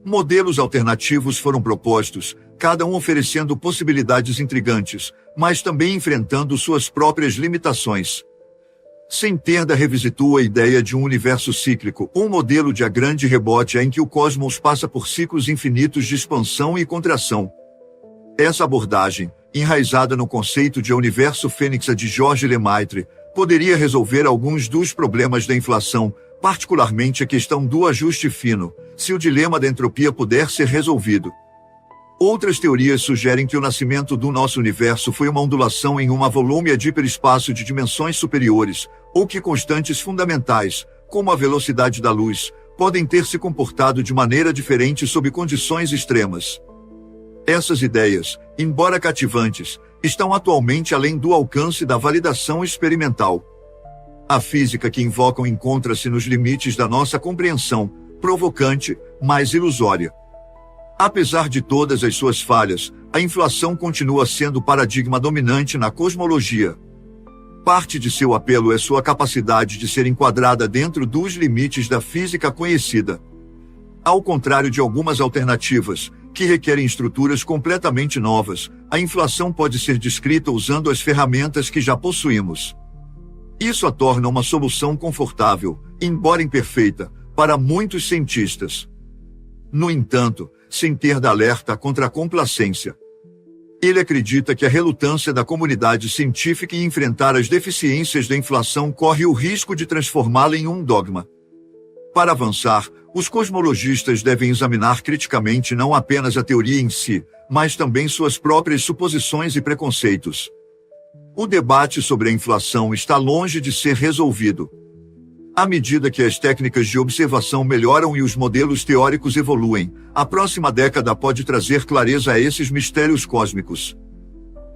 Modelos alternativos foram propostos, cada um oferecendo possibilidades intrigantes, mas também enfrentando suas próprias limitações. Centerda revisitou a ideia de um universo cíclico, um modelo de grande rebote em que o cosmos passa por ciclos infinitos de expansão e contração. Essa abordagem, enraizada no conceito de universo fênix de Georges Lemaitre, poderia resolver alguns dos problemas da inflação, particularmente a questão do ajuste fino, se o dilema da entropia puder ser resolvido. Outras teorias sugerem que o nascimento do nosso universo foi uma ondulação em uma volúmia de hiperespaço de dimensões superiores, ou que constantes fundamentais, como a velocidade da luz, podem ter se comportado de maneira diferente sob condições extremas. Essas ideias, embora cativantes, estão atualmente além do alcance da validação experimental. A física que invocam encontra-se nos limites da nossa compreensão, provocante, mas ilusória. Apesar de todas as suas falhas, a inflação continua sendo o paradigma dominante na cosmologia. Parte de seu apelo é sua capacidade de ser enquadrada dentro dos limites da física conhecida. Ao contrário de algumas alternativas, que requerem estruturas completamente novas, a inflação pode ser descrita usando as ferramentas que já possuímos. Isso a torna uma solução confortável, embora imperfeita, para muitos cientistas. No entanto, Centerda alerta contra a complacência. Ele acredita que a relutância da comunidade científica em enfrentar as deficiências da inflação corre o risco de transformá-la em um dogma. Para avançar, os cosmologistas devem examinar criticamente não apenas a teoria em si, mas também suas próprias suposições e preconceitos. O debate sobre a inflação está longe de ser resolvido. À medida que as técnicas de observação melhoram e os modelos teóricos evoluem, a próxima década pode trazer clareza a esses mistérios cósmicos.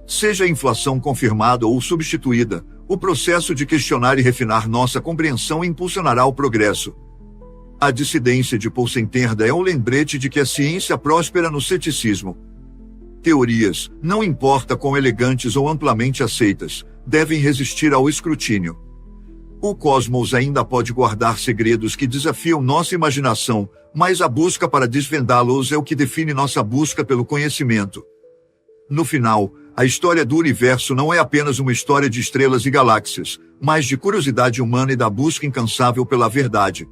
Seja a inflação confirmada ou substituída, o processo de questionar e refinar nossa compreensão impulsionará o progresso. A dissidência de Paul Centerda é um lembrete de que a ciência próspera no ceticismo. Teorias, não importa quão elegantes ou amplamente aceitas, devem resistir ao escrutínio. O cosmos ainda pode guardar segredos que desafiam nossa imaginação, mas a busca para desvendá-los é o que define nossa busca pelo conhecimento. No final, a história do universo não é apenas uma história de estrelas e galáxias, mas de curiosidade humana e da busca incansável pela verdade.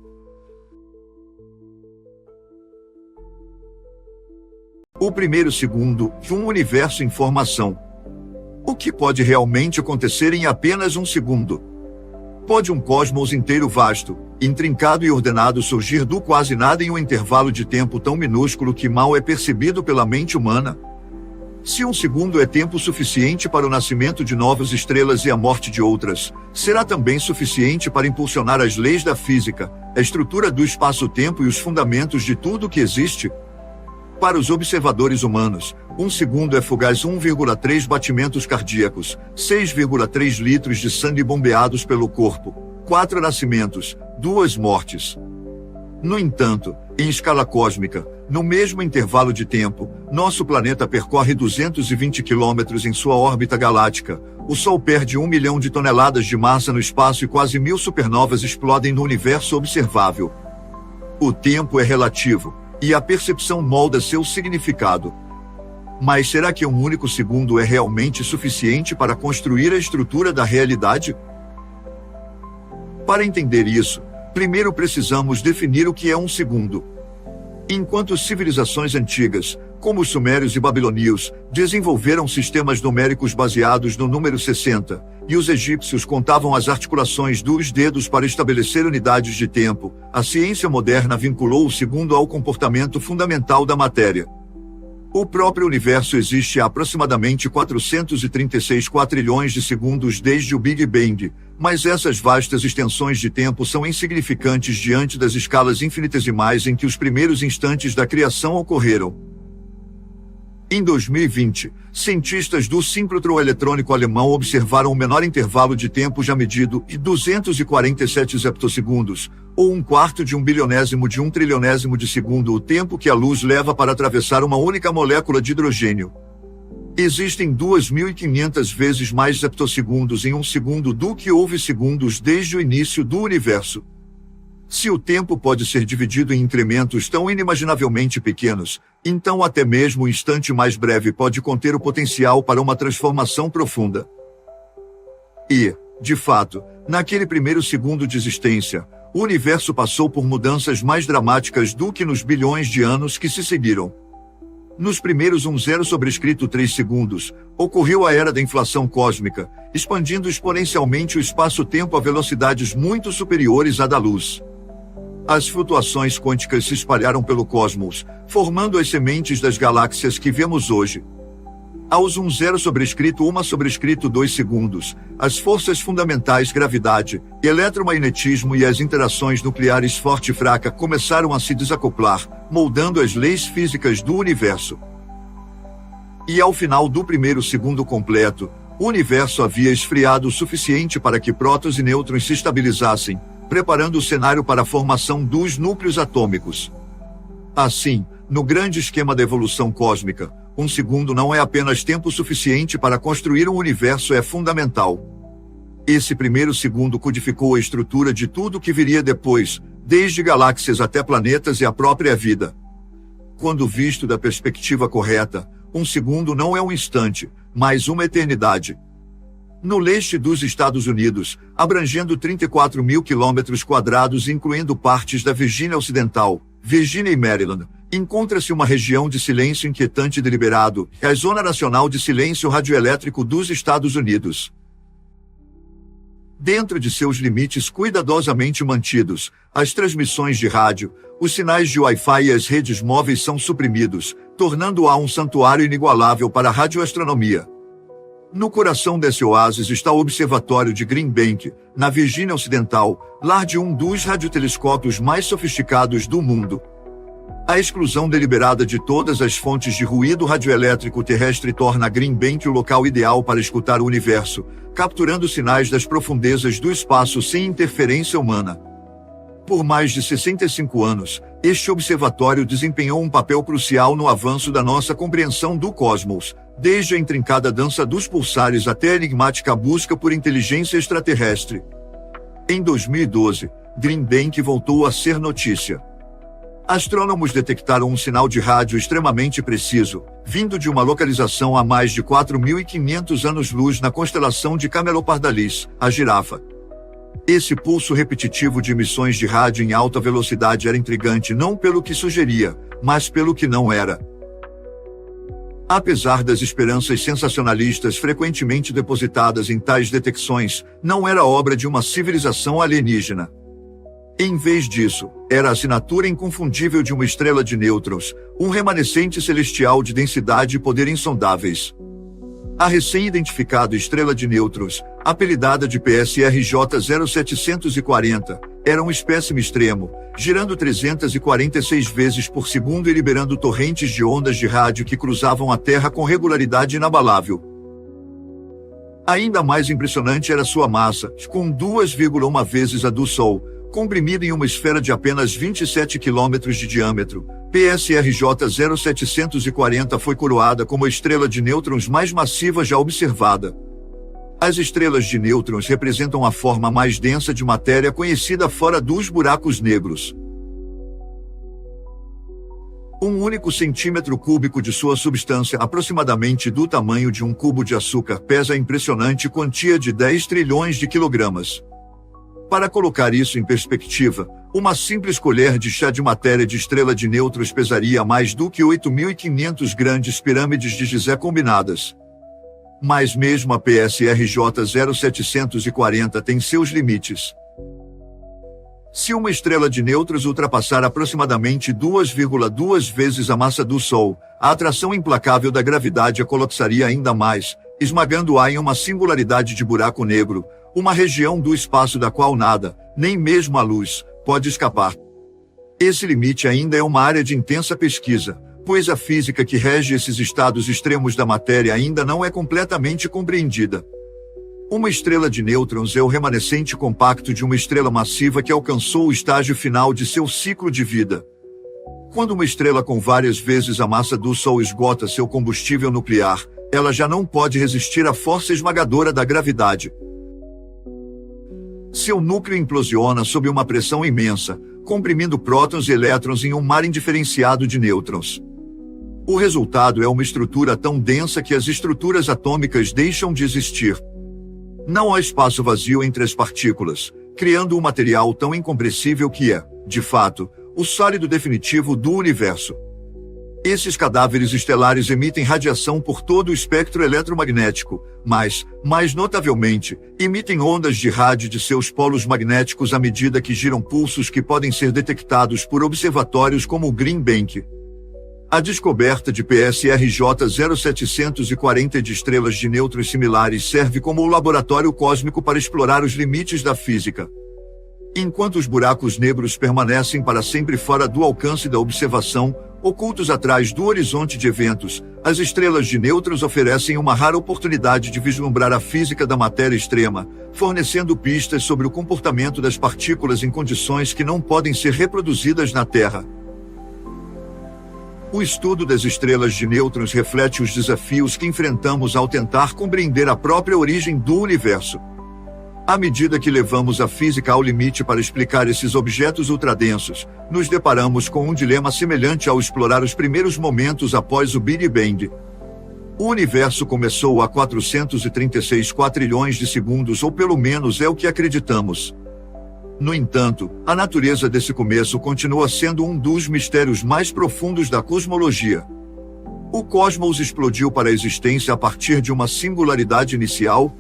O primeiro segundo, um universo em formação. O que pode realmente acontecer em apenas um segundo? Pode um cosmos inteiro vasto, intrincado e ordenado surgir do quase nada em um intervalo de tempo tão minúsculo que mal é percebido pela mente humana? Se um segundo é tempo suficiente para o nascimento de novas estrelas e a morte de outras, será também suficiente para impulsionar as leis da física, a estrutura do espaço-tempo e os fundamentos de tudo o que existe? Para os observadores humanos, um segundo é fugaz 1,3 batimentos cardíacos, 6,3 litros de sangue bombeados pelo corpo, 4 nascimentos, 2 mortes. No entanto, em escala cósmica, no mesmo intervalo de tempo, nosso planeta percorre 220 quilômetros em sua órbita galáctica, o Sol perde 1 milhão de toneladas de massa no espaço e quase 1000 supernovas explodem no universo observável. O tempo é relativo, e a percepção molda seu significado. Mas será que um único segundo é realmente suficiente para construir a estrutura da realidade? Para entender isso, primeiro precisamos definir o que é um segundo. Enquanto civilizações antigas, como os sumérios e babilônios, desenvolveram sistemas numéricos baseados no número 60, e os egípcios contavam as articulações dos dedos para estabelecer unidades de tempo, a ciência moderna vinculou o segundo ao comportamento fundamental da matéria. O próprio universo existe há aproximadamente 436 quatrilhões de segundos desde o Big Bang, mas essas vastas extensões de tempo são insignificantes diante das escalas infinitesimais em que os primeiros instantes da criação ocorreram. Em 2020, cientistas do síncrotron eletrônico alemão observaram o menor intervalo de tempo já medido em 247 zeptossegundos, ou 1/4 de 1 bilionésimo de 1 trilionésimo de segundo, o tempo que a luz leva para atravessar uma única molécula de hidrogênio. Existem 2.500 vezes mais zeptossegundos em um segundo do que houve segundos desde o início do universo. Se o tempo pode ser dividido em incrementos tão inimaginavelmente pequenos, então até mesmo o instante mais breve pode conter o potencial para uma transformação profunda. E, de fato, naquele primeiro segundo de existência, o universo passou por mudanças mais dramáticas do que nos bilhões de anos que se seguiram. Nos primeiros 1,3 segundos, ocorreu a era da inflação cósmica, expandindo exponencialmente o espaço-tempo a velocidades muito superiores à da luz. As flutuações quânticas se espalharam pelo cosmos, formando as sementes das galáxias que vemos hoje. Aos 1,2 segundos, as forças fundamentais gravidade, eletromagnetismo e as interações nucleares forte e fraca começaram a se desacoplar, moldando as leis físicas do universo. E ao final do primeiro segundo completo, o universo havia esfriado o suficiente para que prótons e nêutrons se estabilizassem, preparando o cenário para a formação dos núcleos atômicos. Assim, no grande esquema da evolução cósmica, um segundo não é apenas tempo suficiente para construir um universo, é fundamental. Esse primeiro segundo codificou a estrutura de tudo que viria depois, desde galáxias até planetas e a própria vida. Quando visto da perspectiva correta, um segundo não é um instante, mas uma eternidade. No leste dos Estados Unidos, abrangendo 34 mil quilômetros quadrados, incluindo partes da Virgínia Ocidental, Virgínia e Maryland, encontra-se uma região de silêncio inquietante deliberado, a Zona Nacional de Silêncio Radioelétrico dos Estados Unidos. Dentro de seus limites cuidadosamente mantidos, as transmissões de rádio, os sinais de Wi-Fi e as redes móveis são suprimidos, tornando-a um santuário inigualável para a radioastronomia. No coração desse oásis está o Observatório de Green Bank, na Virgínia Ocidental, lar de um dos radiotelescópios mais sofisticados do mundo. A exclusão deliberada de todas as fontes de ruído radioelétrico terrestre torna Green Bank o local ideal para escutar o universo, capturando sinais das profundezas do espaço sem interferência humana. Por mais de 65 anos, este observatório desempenhou um papel crucial no avanço da nossa compreensão do cosmos, desde a intrincada dança dos pulsares até a enigmática busca por inteligência extraterrestre. Em 2012, Green Bank voltou a ser notícia. Astrônomos detectaram um sinal de rádio extremamente preciso, vindo de uma localização a mais de 4.500 anos-luz na constelação de Camelopardalis, a girafa. Esse pulso repetitivo de emissões de rádio em alta velocidade era intrigante não pelo que sugeria, mas pelo que não era. Apesar das esperanças sensacionalistas frequentemente depositadas em tais detecções, não era obra de uma civilização alienígena. Em vez disso, era a assinatura inconfundível de uma estrela de nêutrons, um remanescente celestial de densidade e poder insondáveis. A recém-identificada estrela de nêutrons, apelidada de PSRJ 0740, era um espécime extremo, girando 346 vezes por segundo e liberando torrentes de ondas de rádio que cruzavam a Terra com regularidade inabalável. Ainda mais impressionante era sua massa, com 2,1 vezes a do Sol, comprimida em uma esfera de apenas 27 km de diâmetro. PSRJ 0740 foi coroada como a estrela de nêutrons mais massiva já observada. As estrelas de nêutrons representam a forma mais densa de matéria conhecida fora dos buracos negros. Um único centímetro cúbico de sua substância, aproximadamente do tamanho de um cubo de açúcar, pesa a impressionante quantia de 10 trilhões de quilogramas. Para colocar isso em perspectiva, uma simples colher de chá de matéria de estrela de nêutrons pesaria mais do que 8.500 grandes pirâmides de Gizé combinadas. Mas mesmo a PSRJ 0740 tem seus limites. Se uma estrela de nêutrons ultrapassar aproximadamente 2,2 vezes a massa do Sol, a atração implacável da gravidade a colapsaria ainda mais, esmagando-a em uma singularidade de buraco negro, uma região do espaço da qual nada, nem mesmo a luz, pode escapar. Esse limite ainda é uma área de intensa pesquisa, pois a física que rege esses estados extremos da matéria ainda não é completamente compreendida. Uma estrela de nêutrons é o remanescente compacto de uma estrela massiva que alcançou o estágio final de seu ciclo de vida. Quando uma estrela com várias vezes a massa do Sol esgota seu combustível nuclear, ela já não pode resistir à força esmagadora da gravidade. Seu núcleo implosiona sob uma pressão imensa, comprimindo prótons e elétrons em um mar indiferenciado de nêutrons. O resultado é uma estrutura tão densa que as estruturas atômicas deixam de existir. Não há espaço vazio entre as partículas, criando um material tão incompressível que é, de fato, o sólido definitivo do universo. Esses cadáveres estelares emitem radiação por todo o espectro eletromagnético, mas, mais notavelmente, emitem ondas de rádio de seus polos magnéticos à medida que giram pulsos que podem ser detectados por observatórios como o Green Bank. A descoberta de PSRJ 0740 de estrelas de nêutrons similares serve como o laboratório cósmico para explorar os limites da física. Enquanto os buracos negros permanecem para sempre fora do alcance da observação, ocultos atrás do horizonte de eventos, as estrelas de nêutrons oferecem uma rara oportunidade de vislumbrar a física da matéria extrema, fornecendo pistas sobre o comportamento das partículas em condições que não podem ser reproduzidas na Terra. O estudo das estrelas de nêutrons reflete os desafios que enfrentamos ao tentar compreender a própria origem do universo. À medida que levamos a física ao limite para explicar esses objetos ultradensos, nos deparamos com um dilema semelhante ao explorar os primeiros momentos após o Big Bang. O universo começou há 436 quatrilhões de segundos, ou pelo menos é o que acreditamos. No entanto, a natureza desse começo continua sendo um dos mistérios mais profundos da cosmologia. O cosmos explodiu para a existência a partir de uma singularidade inicial?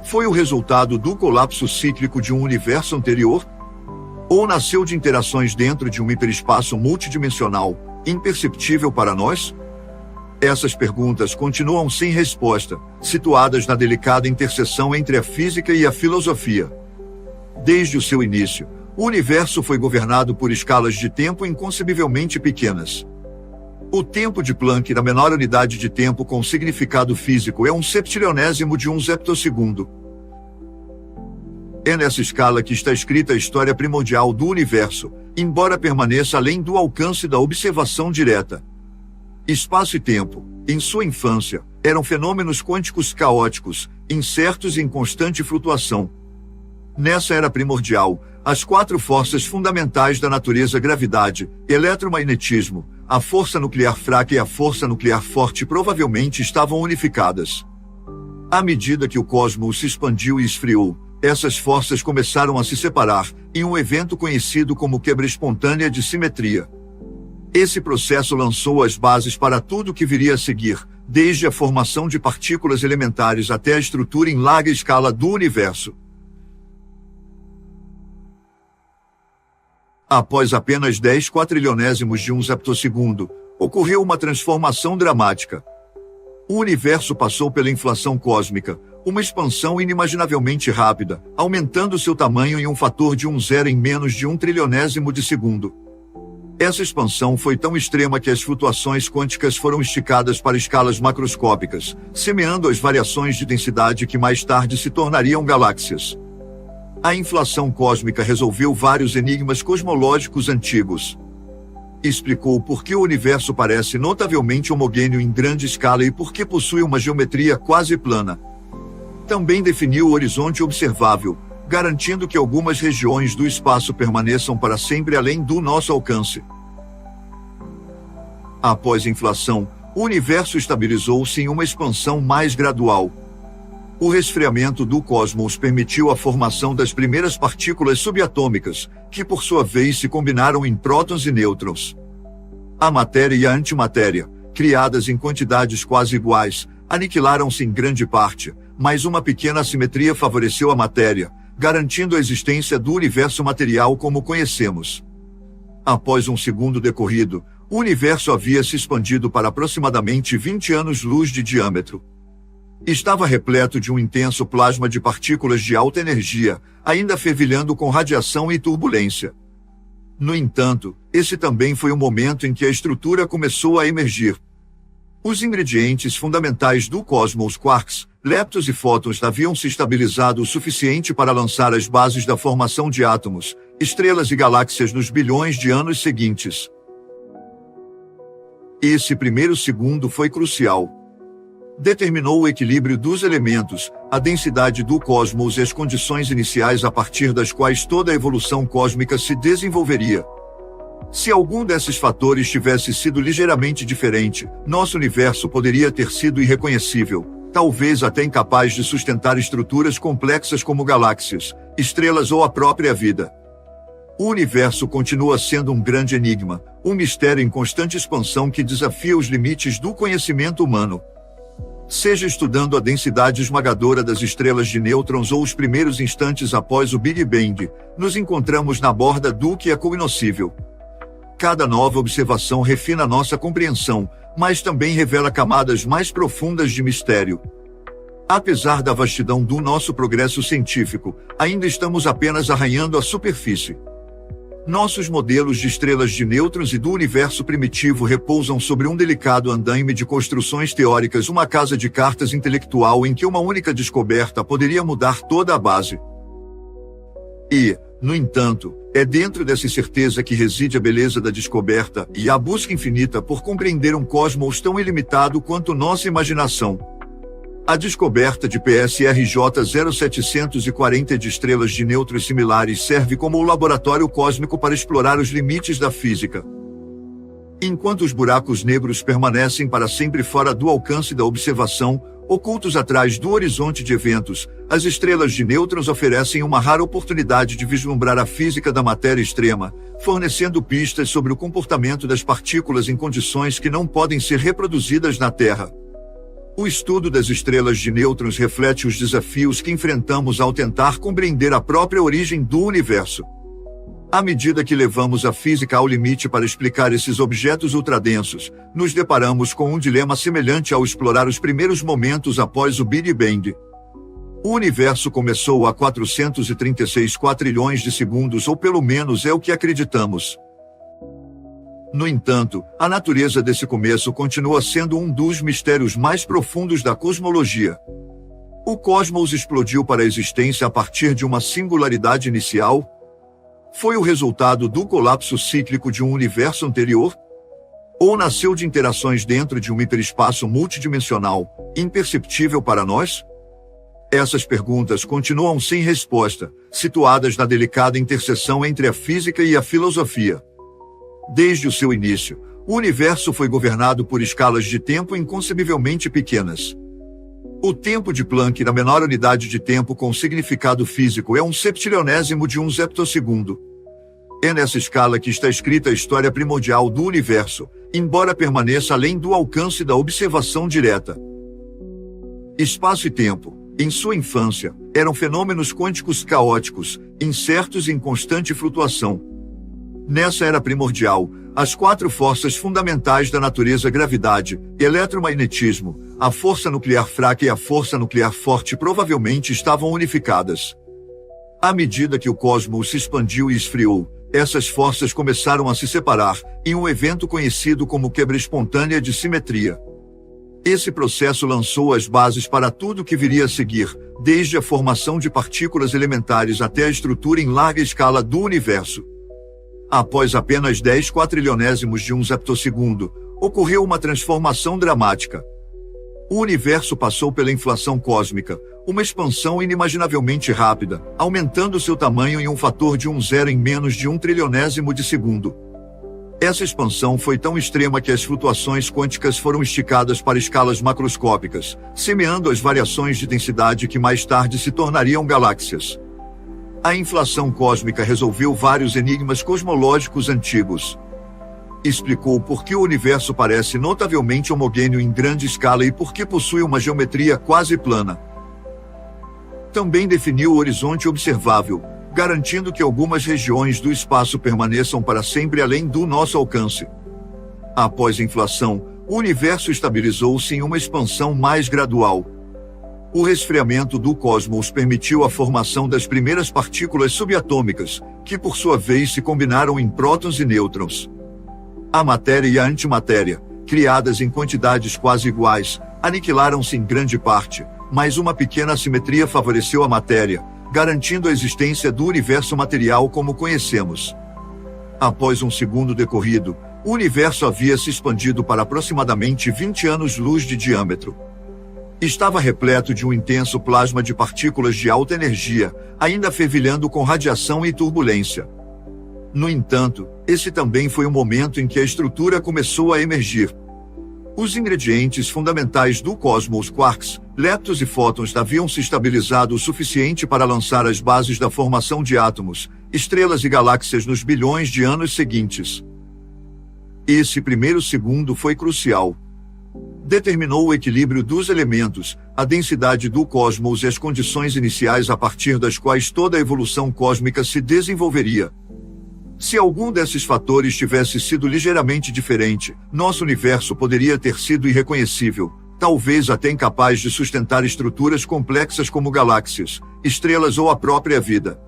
Foi o resultado do colapso cíclico de um universo anterior? Ou nasceu de interações dentro de um hiperespaço multidimensional, imperceptível para nós? Essas perguntas continuam sem resposta, situadas na delicada interseção entre a física e a filosofia. Desde o seu início, o universo foi governado por escalas de tempo inconcebivelmente pequenas. O tempo de Planck, a menor unidade de tempo com significado físico, é um septilionésimo de um zeptossegundo. É nessa escala que está escrita a história primordial do universo, embora permaneça além do alcance da observação direta. Espaço e tempo, em sua infância, eram fenômenos quânticos caóticos, incertos e em constante flutuação. Nessa era primordial, as quatro forças fundamentais da natureza: gravidade, eletromagnetismo, a força nuclear fraca e a força nuclear forte provavelmente estavam unificadas. À medida que o cosmos se expandiu e esfriou, essas forças começaram a se separar, em um evento conhecido como quebra espontânea de simetria. Esse processo lançou as bases para tudo o que viria a seguir, desde a formação de partículas elementares até a estrutura em larga escala do universo. Após apenas 10 quatrilionésimos de um zeptossegundo, ocorreu uma transformação dramática. O universo passou pela inflação cósmica, uma expansão inimaginavelmente rápida, aumentando seu tamanho em um fator de 1/0 em menos de 1 trilionésimo de segundo. Essa expansão foi tão extrema que as flutuações quânticas foram esticadas para escalas macroscópicas, semeando as variações de densidade que mais tarde se tornariam galáxias. A inflação cósmica resolveu vários enigmas cosmológicos antigos. Explicou por que o universo parece notavelmente homogêneo em grande escala e por que possui uma geometria quase plana. Também definiu o horizonte observável, garantindo que algumas regiões do espaço permaneçam para sempre além do nosso alcance. Após a inflação, o universo estabilizou-se em uma expansão mais gradual. O resfriamento do cosmos permitiu a formação das primeiras partículas subatômicas, que por sua vez se combinaram em prótons e nêutrons. A matéria e a antimatéria, criadas em quantidades quase iguais, aniquilaram-se em grande parte, mas uma pequena assimetria favoreceu a matéria, garantindo a existência do universo material como conhecemos. Após um segundo decorrido, o universo havia se expandido para aproximadamente 20 anos-luz de diâmetro. Estava repleto de um intenso plasma de partículas de alta energia, ainda fervilhando com radiação e turbulência. No entanto, esse também foi o momento em que a estrutura começou a emergir. Os ingredientes fundamentais do cosmos, quarks, leptons e fótons, haviam se estabilizado o suficiente para lançar as bases da formação de átomos, estrelas e galáxias nos bilhões de anos seguintes. Esse primeiro segundo foi crucial. Determinou o equilíbrio dos elementos, a densidade do cosmos e as condições iniciais a partir das quais toda a evolução cósmica se desenvolveria. Se algum desses fatores tivesse sido ligeiramente diferente, nosso universo poderia ter sido irreconhecível, talvez até incapaz de sustentar estruturas complexas como galáxias, estrelas ou a própria vida. O universo continua sendo um grande enigma, um mistério em constante expansão que desafia os limites do conhecimento humano. Seja estudando a densidade esmagadora das estrelas de nêutrons ou os primeiros instantes após o Big Bang, nos encontramos na borda do que é cognoscível. Cada nova observação refina nossa compreensão, mas também revela camadas mais profundas de mistério. Apesar da vastidão do nosso progresso científico, ainda estamos apenas arranhando a superfície. Nossos modelos de estrelas de nêutrons e do universo primitivo repousam sobre um delicado andaime de construções teóricas, uma casa de cartas intelectual em que uma única descoberta poderia mudar toda a base. E, no entanto, é dentro dessa incerteza que reside a beleza da descoberta e a busca infinita por compreender um cosmos tão ilimitado quanto nossa imaginação. A descoberta de PSRJ 0740 de estrelas de nêutrons similares serve como o laboratório cósmico para explorar os limites da física. Enquanto os buracos negros permanecem para sempre fora do alcance da observação, ocultos atrás do horizonte de eventos, as estrelas de nêutrons oferecem uma rara oportunidade de vislumbrar a física da matéria extrema, fornecendo pistas sobre o comportamento das partículas em condições que não podem ser reproduzidas na Terra. O estudo das estrelas de nêutrons reflete os desafios que enfrentamos ao tentar compreender a própria origem do universo. À medida que levamos a física ao limite para explicar esses objetos ultradensos, nos deparamos com um dilema semelhante ao explorar os primeiros momentos após o Big Bang. O universo começou há 436 quatrilhões de segundos, ou pelo menos é o que acreditamos. No entanto, a natureza desse começo continua sendo um dos mistérios mais profundos da cosmologia. O cosmos explodiu para a existência a partir de uma singularidade inicial? Foi o resultado do colapso cíclico de um universo anterior? Ou nasceu de interações dentro de um hiperespaço multidimensional, imperceptível para nós? Essas perguntas continuam sem resposta, situadas na delicada interseção entre a física e a filosofia. Desde o seu início, o universo foi governado por escalas de tempo inconcebivelmente pequenas. O tempo de Planck, na menor unidade de tempo com significado físico, é um septilionésimo de um zeptossegundo. É nessa escala que está escrita a história primordial do universo, embora permaneça além do alcance da observação direta. Espaço e tempo, em sua infância, eram fenômenos quânticos caóticos, incertos e em constante flutuação. Nessa era primordial, as quatro forças fundamentais da natureza, gravidade, eletromagnetismo, a força nuclear fraca e a força nuclear forte, provavelmente estavam unificadas. À medida que o cosmos se expandiu e esfriou, essas forças começaram a se separar, em um evento conhecido como quebra espontânea de simetria. Esse processo lançou as bases para tudo que viria a seguir, desde a formação de partículas elementares até a estrutura em larga escala do universo. Após apenas 10 quatrilionésimos de um zeptossegundo, ocorreu uma transformação dramática. O universo passou pela inflação cósmica, uma expansão inimaginavelmente rápida, aumentando seu tamanho em um fator de 1/0 em menos de 1 trilionésimo de segundo. Essa expansão foi tão extrema que as flutuações quânticas foram esticadas para escalas macroscópicas, semeando as variações de densidade que mais tarde se tornariam galáxias. A inflação cósmica resolveu vários enigmas cosmológicos antigos. Explicou por que o universo parece notavelmente homogêneo em grande escala e por que possui uma geometria quase plana. Também definiu o horizonte observável, garantindo que algumas regiões do espaço permaneçam para sempre além do nosso alcance. Após a inflação, o universo estabilizou-se em uma expansão mais gradual. O resfriamento do cosmos permitiu a formação das primeiras partículas subatômicas, que por sua vez se combinaram em prótons e nêutrons. A matéria e a antimatéria, criadas em quantidades quase iguais, aniquilaram-se em grande parte, mas uma pequena assimetria favoreceu a matéria, garantindo a existência do universo material como conhecemos. Após um segundo decorrido, o universo havia se expandido para aproximadamente 20 anos-luz de diâmetro. Estava repleto de um intenso plasma de partículas de alta energia, ainda fervilhando com radiação e turbulência. No entanto, esse também foi o momento em que a estrutura começou a emergir. Os ingredientes fundamentais do cosmos, quarks, leptons e fótons, haviam se estabilizado o suficiente para lançar as bases da formação de átomos, estrelas e galáxias nos bilhões de anos seguintes. Esse primeiro segundo foi crucial. Determinou o equilíbrio dos elementos, a densidade do cosmos e as condições iniciais a partir das quais toda a evolução cósmica se desenvolveria. Se algum desses fatores tivesse sido ligeiramente diferente, nosso universo poderia ter sido irreconhecível, talvez até incapaz de sustentar estruturas complexas como galáxias, estrelas ou a própria vida.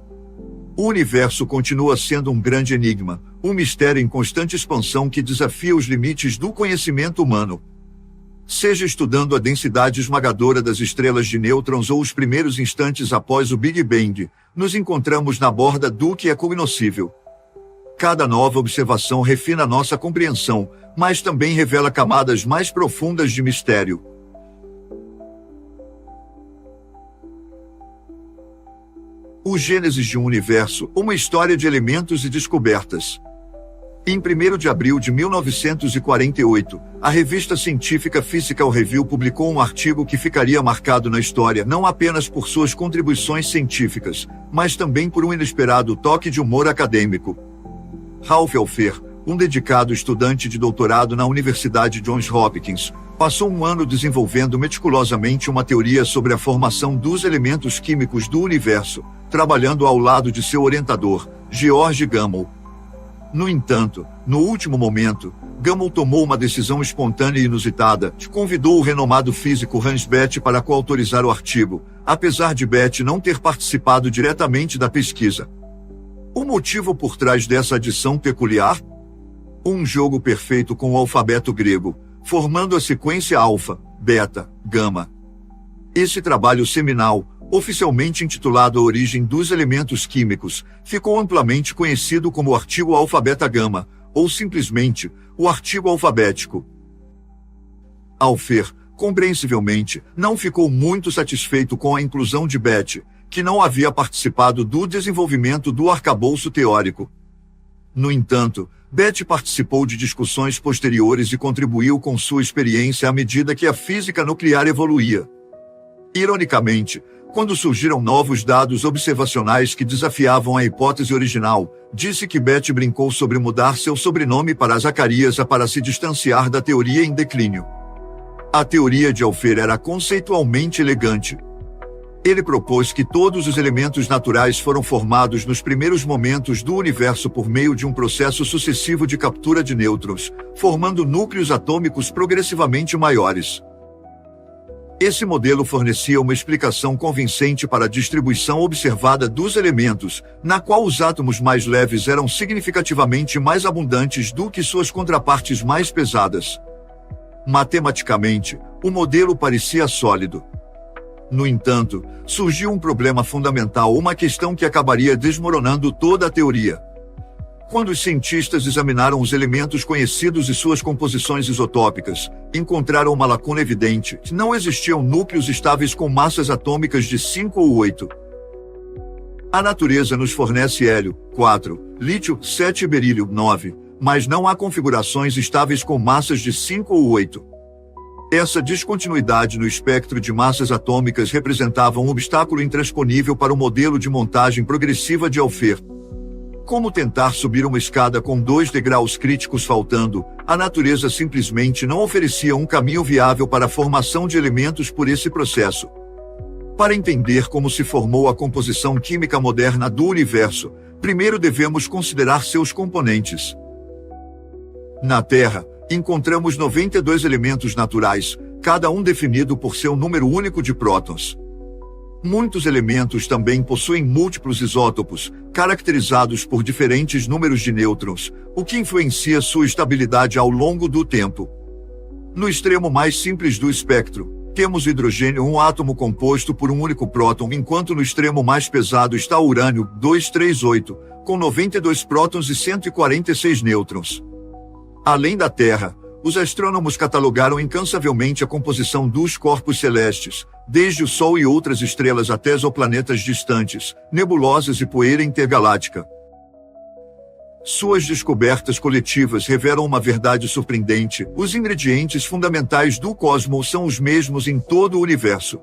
O universo continua sendo um grande enigma, um mistério em constante expansão que desafia os limites do conhecimento humano. Seja estudando a densidade esmagadora das estrelas de nêutrons ou os primeiros instantes após o Big Bang, nos encontramos na borda do que é cognoscível. Cada nova observação refina nossa compreensão, mas também revela camadas mais profundas de mistério. O Gênesis de um Universo, uma história de elementos e descobertas. Em 1º de abril de 1948, a revista científica Physical Review publicou um artigo que ficaria marcado na história não apenas por suas contribuições científicas, mas também por um inesperado toque de humor acadêmico. Ralph Alpher, um dedicado estudante de doutorado na Universidade Johns Hopkins, passou um ano desenvolvendo meticulosamente uma teoria sobre a formação dos elementos químicos do universo, trabalhando ao lado de seu orientador, George Gamow. No entanto, no último momento, Gamow tomou uma decisão espontânea e inusitada, convidou o renomado físico Hans Bethe para coautorizar o artigo, apesar de Bethe não ter participado diretamente da pesquisa. O motivo por trás dessa adição peculiar? Um jogo perfeito com o alfabeto grego, formando a sequência alfa, beta, gama. Esse trabalho seminal, oficialmente intitulado A Origem dos Elementos Químicos, ficou amplamente conhecido como o artigo alfa-beta-gama, ou simplesmente, o artigo alfabético. Alpher, compreensivelmente, não ficou muito satisfeito com a inclusão de Bethe, que não havia participado do desenvolvimento do arcabouço teórico. No entanto, Bethe participou de discussões posteriores e contribuiu com sua experiência à medida que a física nuclear evoluía. Ironicamente, quando surgiram novos dados observacionais que desafiavam a hipótese original, disse que Bethe brincou sobre mudar seu sobrenome para Zacarias para se distanciar da teoria em declínio. A teoria de Alpher era conceitualmente elegante. Ele propôs que todos os elementos naturais foram formados nos primeiros momentos do universo por meio de um processo sucessivo de captura de nêutrons, formando núcleos atômicos progressivamente maiores. Esse modelo fornecia uma explicação convincente para a distribuição observada dos elementos, na qual os átomos mais leves eram significativamente mais abundantes do que suas contrapartes mais pesadas. Matematicamente, o modelo parecia sólido. No entanto, surgiu um problema fundamental, uma questão que acabaria desmoronando toda a teoria. Quando os cientistas examinaram os elementos conhecidos e suas composições isotópicas, encontraram uma lacuna evidente: não existiam núcleos estáveis com massas atômicas de 5 ou 8. A natureza nos fornece hélio, 4, lítio, 7 e berílio, 9, mas não há configurações estáveis com massas de 5 ou 8. Essa descontinuidade no espectro de massas atômicas representava um obstáculo intransponível para o modelo de montagem progressiva de Alpher. Como tentar subir uma escada com 2 degraus críticos faltando, a natureza simplesmente não oferecia um caminho viável para a formação de elementos por esse processo. Para entender como se formou a composição química moderna do universo, primeiro devemos considerar seus componentes. Na Terra, encontramos 92 elementos naturais, cada um definido por seu número único de prótons. Muitos elementos também possuem múltiplos isótopos, caracterizados por diferentes números de nêutrons, o que influencia sua estabilidade ao longo do tempo. No extremo mais simples do espectro, temos o hidrogênio, um átomo composto por um único próton, enquanto no extremo mais pesado está o urânio 238, com 92 prótons e 146 nêutrons. Além da Terra, os astrônomos catalogaram incansavelmente a composição dos corpos celestes, desde o Sol e outras estrelas até exoplanetas distantes, nebulosas e poeira intergaláctica. Suas descobertas coletivas revelam uma verdade surpreendente: os ingredientes fundamentais do cosmos são os mesmos em todo o universo.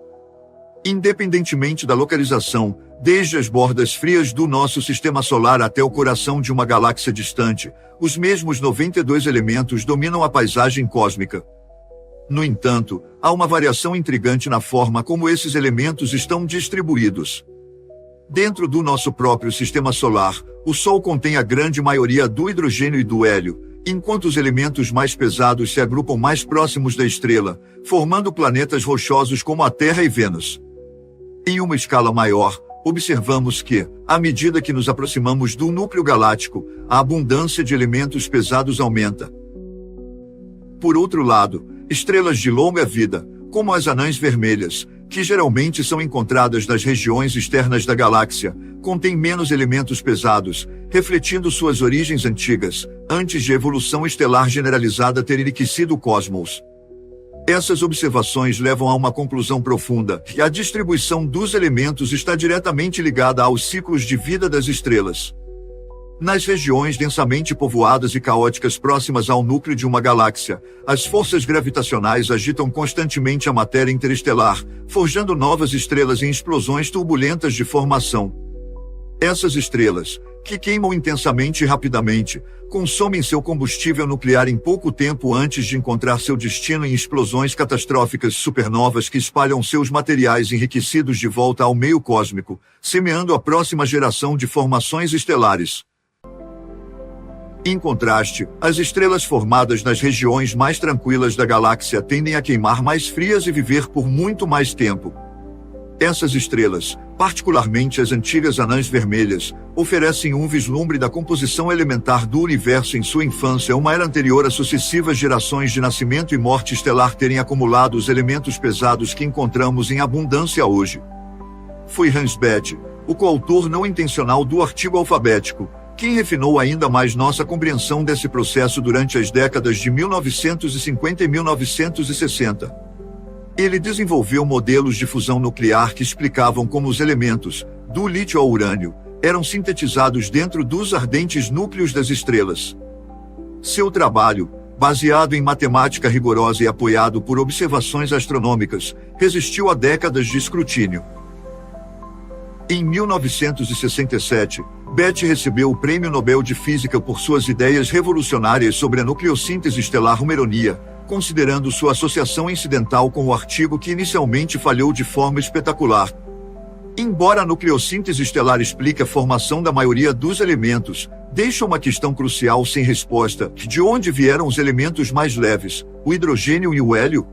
Independentemente da localização, desde as bordas frias do nosso sistema solar até o coração de uma galáxia distante, os mesmos 92 elementos dominam a paisagem cósmica. No entanto, há uma variação intrigante na forma como esses elementos estão distribuídos. Dentro do nosso próprio sistema solar, o Sol contém a grande maioria do hidrogênio e do hélio, enquanto os elementos mais pesados se agrupam mais próximos da estrela, formando planetas rochosos como a Terra e Vênus. Em uma escala maior, observamos que, à medida que nos aproximamos do núcleo galáctico, a abundância de elementos pesados aumenta. Por outro lado, estrelas de longa vida, como as anãs vermelhas, que geralmente são encontradas nas regiões externas da galáxia, contêm menos elementos pesados, refletindo suas origens antigas, antes de a evolução estelar generalizada ter enriquecido o cosmos. Essas observações levam a uma conclusão profunda: que a distribuição dos elementos está diretamente ligada aos ciclos de vida das estrelas. Nas regiões densamente povoadas e caóticas próximas ao núcleo de uma galáxia, as forças gravitacionais agitam constantemente a matéria interestelar, forjando novas estrelas em explosões turbulentas de formação. Essas estrelas, que queimam intensamente e rapidamente, consomem seu combustível nuclear em pouco tempo antes de encontrar seu destino em explosões catastróficas supernovas que espalham seus materiais enriquecidos de volta ao meio cósmico, semeando a próxima geração de formações estelares. Em contraste, as estrelas formadas nas regiões mais tranquilas da galáxia tendem a queimar mais frias e viver por muito mais tempo. Essas estrelas, particularmente as antigas anãs vermelhas, oferecem um vislumbre da composição elementar do universo em sua infância, uma era anterior a sucessivas gerações de nascimento e morte estelar terem acumulado os elementos pesados que encontramos em abundância hoje. Foi Hans Bethe, o coautor não intencional do artigo alfabético, quem refinou ainda mais nossa compreensão desse processo durante as décadas de 1950 e 1960. Ele desenvolveu modelos de fusão nuclear que explicavam como os elementos, do lítio ao urânio, eram sintetizados dentro dos ardentes núcleos das estrelas. Seu trabalho, baseado em matemática rigorosa e apoiado por observações astronômicas, resistiu a décadas de escrutínio. Em 1967, Bethe recebeu o Prêmio Nobel de Física por suas ideias revolucionárias sobre a nucleossíntese estelar Humeronia, considerando sua associação incidental com o artigo que inicialmente falhou de forma espetacular. Embora a nucleossíntese estelar explique a formação da maioria dos elementos, deixa uma questão crucial sem resposta: de onde vieram os elementos mais leves, o hidrogênio e o hélio?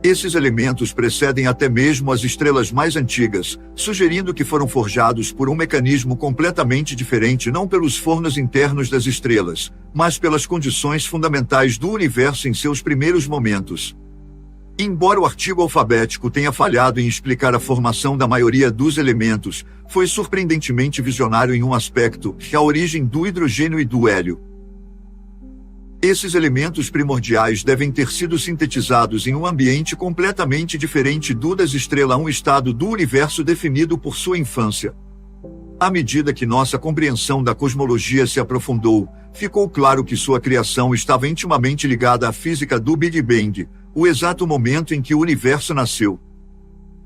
Esses elementos precedem até mesmo as estrelas mais antigas, sugerindo que foram forjados por um mecanismo completamente diferente, não pelos fornos internos das estrelas, mas pelas condições fundamentais do universo em seus primeiros momentos. Embora o artigo alfabético tenha falhado em explicar a formação da maioria dos elementos, foi surpreendentemente visionário em um aspecto: a origem do hidrogênio e do hélio. Esses elementos primordiais devem ter sido sintetizados em um ambiente completamente diferente do das estrelas, um estado do universo definido por sua infância. À medida que nossa compreensão da cosmologia se aprofundou, ficou claro que sua criação estava intimamente ligada à física do Big Bang, o exato momento em que o universo nasceu.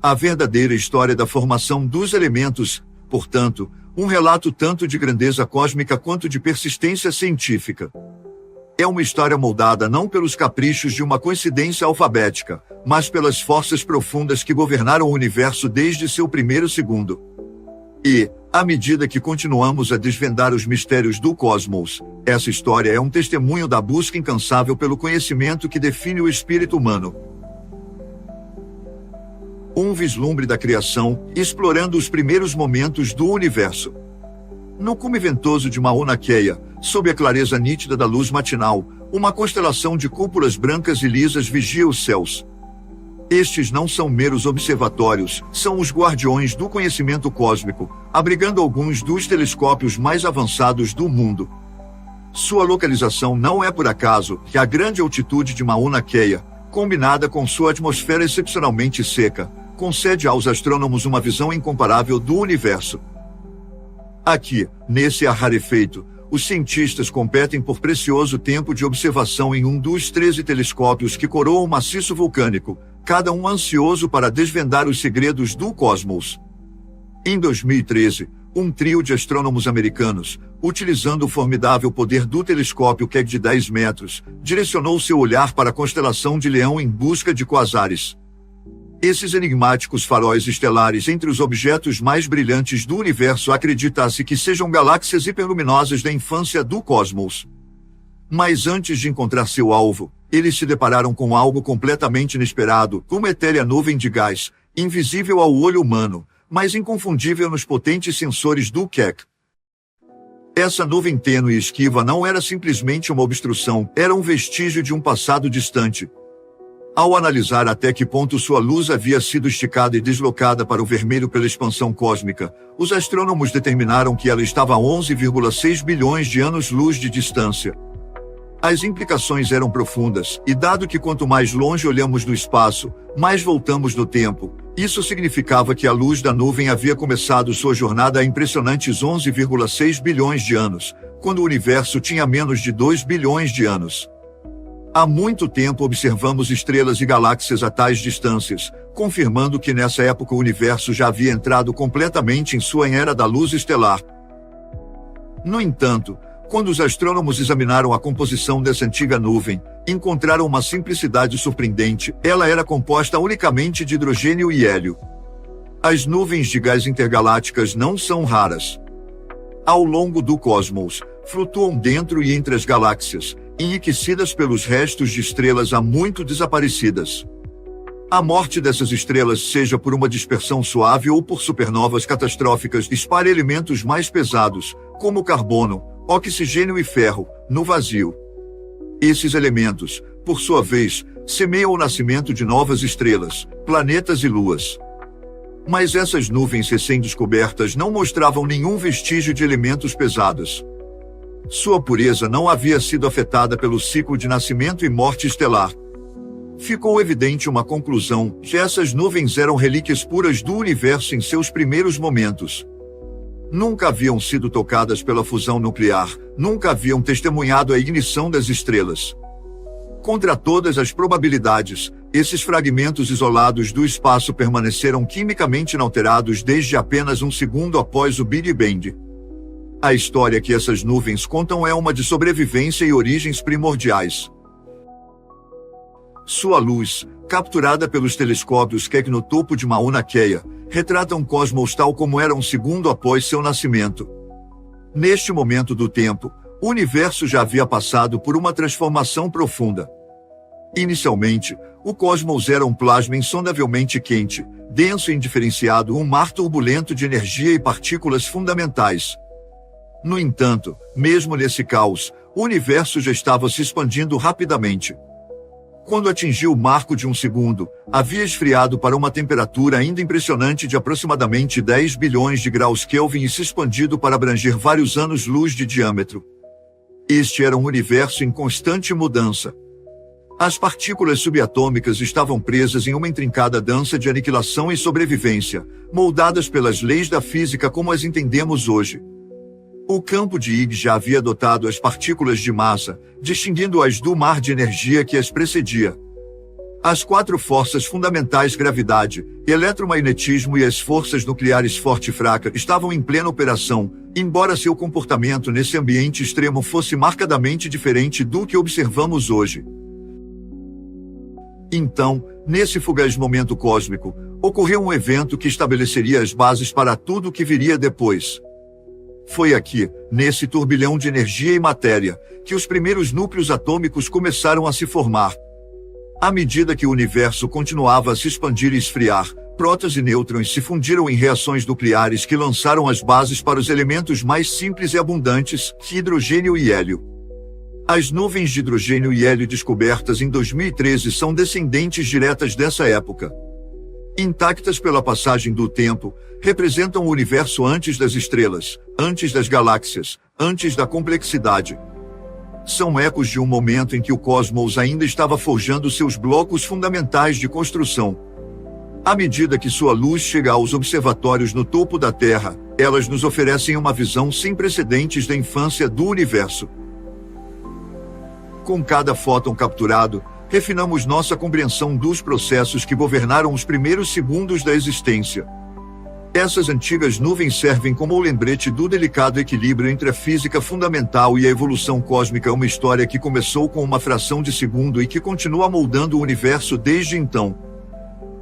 A verdadeira história da formação dos elementos, portanto, um relato tanto de grandeza cósmica quanto de persistência científica. É uma história moldada não pelos caprichos de uma coincidência alfabética, mas pelas forças profundas que governaram o universo desde seu primeiro segundo. E, à medida que continuamos a desvendar os mistérios do cosmos, essa história é um testemunho da busca incansável pelo conhecimento que define o espírito humano. Um vislumbre da criação, explorando os primeiros momentos do universo. No cume ventoso de Mauna Kea, sob a clareza nítida da luz matinal, uma constelação de cúpulas brancas e lisas vigia os céus. Estes não são meros observatórios, são os guardiões do conhecimento cósmico, abrigando alguns dos telescópios mais avançados do mundo. Sua localização não é por acaso que a grande altitude de Mauna Kea, combinada com sua atmosfera excepcionalmente seca, concede aos astrônomos uma visão incomparável do universo. Aqui, nesse ar rarefeito, os cientistas competem por precioso tempo de observação em um dos 13 telescópios que coroam o maciço vulcânico, cada um ansioso para desvendar os segredos do cosmos. Em 2013, um trio de astrônomos americanos, utilizando o formidável poder do telescópio Keck de 10 metros, direcionou seu olhar para a constelação de Leão em busca de quasares. Esses enigmáticos faróis estelares entre os objetos mais brilhantes do universo acredita-se que sejam galáxias hiperluminosas da infância do cosmos. Mas antes de encontrar seu alvo, eles se depararam com algo completamente inesperado, uma etérea nuvem de gás, invisível ao olho humano, mas inconfundível nos potentes sensores do Keck. Essa nuvem tênue e esquiva não era simplesmente uma obstrução, era um vestígio de um passado distante. Ao analisar até que ponto sua luz havia sido esticada e deslocada para o vermelho pela expansão cósmica, os astrônomos determinaram que ela estava a 11,6 bilhões de anos-luz de distância. As implicações eram profundas, e dado que quanto mais longe olhamos do espaço, mais voltamos no tempo, isso significava que a luz da nuvem havia começado sua jornada há impressionantes 11,6 bilhões de anos, quando o universo tinha menos de 2 bilhões de anos. Há muito tempo observamos estrelas e galáxias a tais distâncias, confirmando que nessa época o universo já havia entrado completamente em sua era da luz estelar. No entanto, quando os astrônomos examinaram a composição dessa antiga nuvem, encontraram uma simplicidade surpreendente. Ela era composta unicamente de hidrogênio e hélio. As nuvens de gás intergalácticas não são raras. Ao longo do cosmos, flutuam dentro e entre as galáxias, enriquecidas pelos restos de estrelas há muito desaparecidas. A morte dessas estrelas, seja por uma dispersão suave ou por supernovas catastróficas, espalha elementos mais pesados, como carbono, oxigênio e ferro, no vazio. Esses elementos, por sua vez, semeiam o nascimento de novas estrelas, planetas e luas. Mas essas nuvens recém-descobertas não mostravam nenhum vestígio de elementos pesados. Sua pureza não havia sido afetada pelo ciclo de nascimento e morte estelar. Ficou evidente uma conclusão, que essas nuvens eram relíquias puras do universo em seus primeiros momentos. Nunca haviam sido tocadas pela fusão nuclear, nunca haviam testemunhado a ignição das estrelas. Contra todas as probabilidades, esses fragmentos isolados do espaço permaneceram quimicamente inalterados desde apenas um segundo após o Big Bang. A história que essas nuvens contam é uma de sobrevivência e origens primordiais. Sua luz, capturada pelos telescópios Keck no topo de Mauna Kea, retrata um cosmos tal como era um segundo após seu nascimento. Neste momento do tempo, o universo já havia passado por uma transformação profunda. Inicialmente, o cosmos era um plasma insondavelmente quente, denso e indiferenciado, um mar turbulento de energia e partículas fundamentais. No entanto, mesmo nesse caos, o universo já estava se expandindo rapidamente. Quando atingiu o marco de um segundo, havia esfriado para uma temperatura ainda impressionante de aproximadamente 10 bilhões de graus Kelvin e se expandido para abranger vários anos-luz de diâmetro. Este era um universo em constante mudança. As partículas subatômicas estavam presas em uma intrincada dança de aniquilação e sobrevivência, moldadas pelas leis da física como as entendemos hoje. O campo de Higgs já havia dotado as partículas de massa, distinguindo-as do mar de energia que as precedia. As quatro forças fundamentais, gravidade, eletromagnetismo e as forças nucleares forte e fraca, estavam em plena operação, embora seu comportamento nesse ambiente extremo fosse marcadamente diferente do que observamos hoje. Então, nesse fugaz momento cósmico, ocorreu um evento que estabeleceria as bases para tudo o que viria depois. Foi aqui, nesse turbilhão de energia e matéria, que os primeiros núcleos atômicos começaram a se formar. À medida que o universo continuava a se expandir e esfriar, Prótons e nêutrons se fundiram em reações nucleares que lançaram as bases para os elementos mais simples e abundantes, hidrogênio e hélio. As nuvens de hidrogênio e hélio descobertas em 2013 são descendentes diretas dessa época. Intactas pela passagem do tempo, representam o universo antes das estrelas, antes das galáxias, antes da complexidade. São ecos de um momento em que o cosmos ainda estava forjando seus blocos fundamentais de construção. À medida que sua luz chega aos observatórios no topo da Terra, elas nos oferecem uma visão sem precedentes da infância do universo. Com cada fóton capturado, refinamos nossa compreensão dos processos que governaram os primeiros segundos da existência. Essas antigas nuvens servem como o lembrete do delicado equilíbrio entre a física fundamental e a evolução cósmica, uma história que começou com uma fração de segundo e que continua moldando o universo desde então.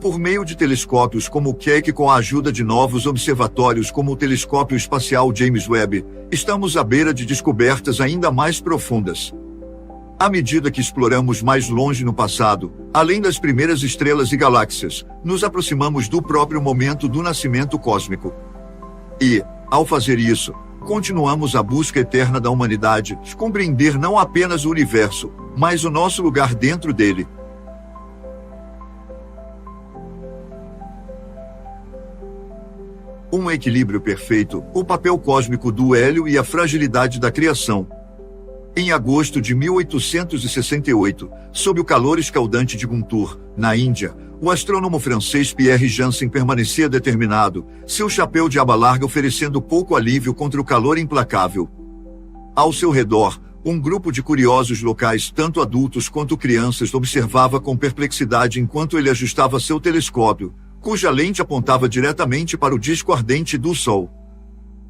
Por meio de telescópios como o Keck e com a ajuda de novos observatórios como o Telescópio Espacial James Webb, estamos à beira de descobertas ainda mais profundas. À medida que exploramos mais longe no passado, além das primeiras estrelas e galáxias, nos aproximamos do próprio momento do nascimento cósmico. E, ao fazer isso, continuamos a busca eterna da humanidade, de compreender não apenas o universo, mas o nosso lugar dentro dele. Um equilíbrio perfeito, o papel cósmico do hélio e a fragilidade da criação. Em agosto de 1868, sob o calor escaldante de Guntur, na Índia, o astrônomo francês Pierre Janssen permanecia determinado, seu chapéu de aba larga oferecendo pouco alívio contra o calor implacável. Ao seu redor, um grupo de curiosos locais, tanto adultos quanto crianças, observava com perplexidade enquanto ele ajustava seu telescópio, cuja lente apontava diretamente para o disco ardente do Sol.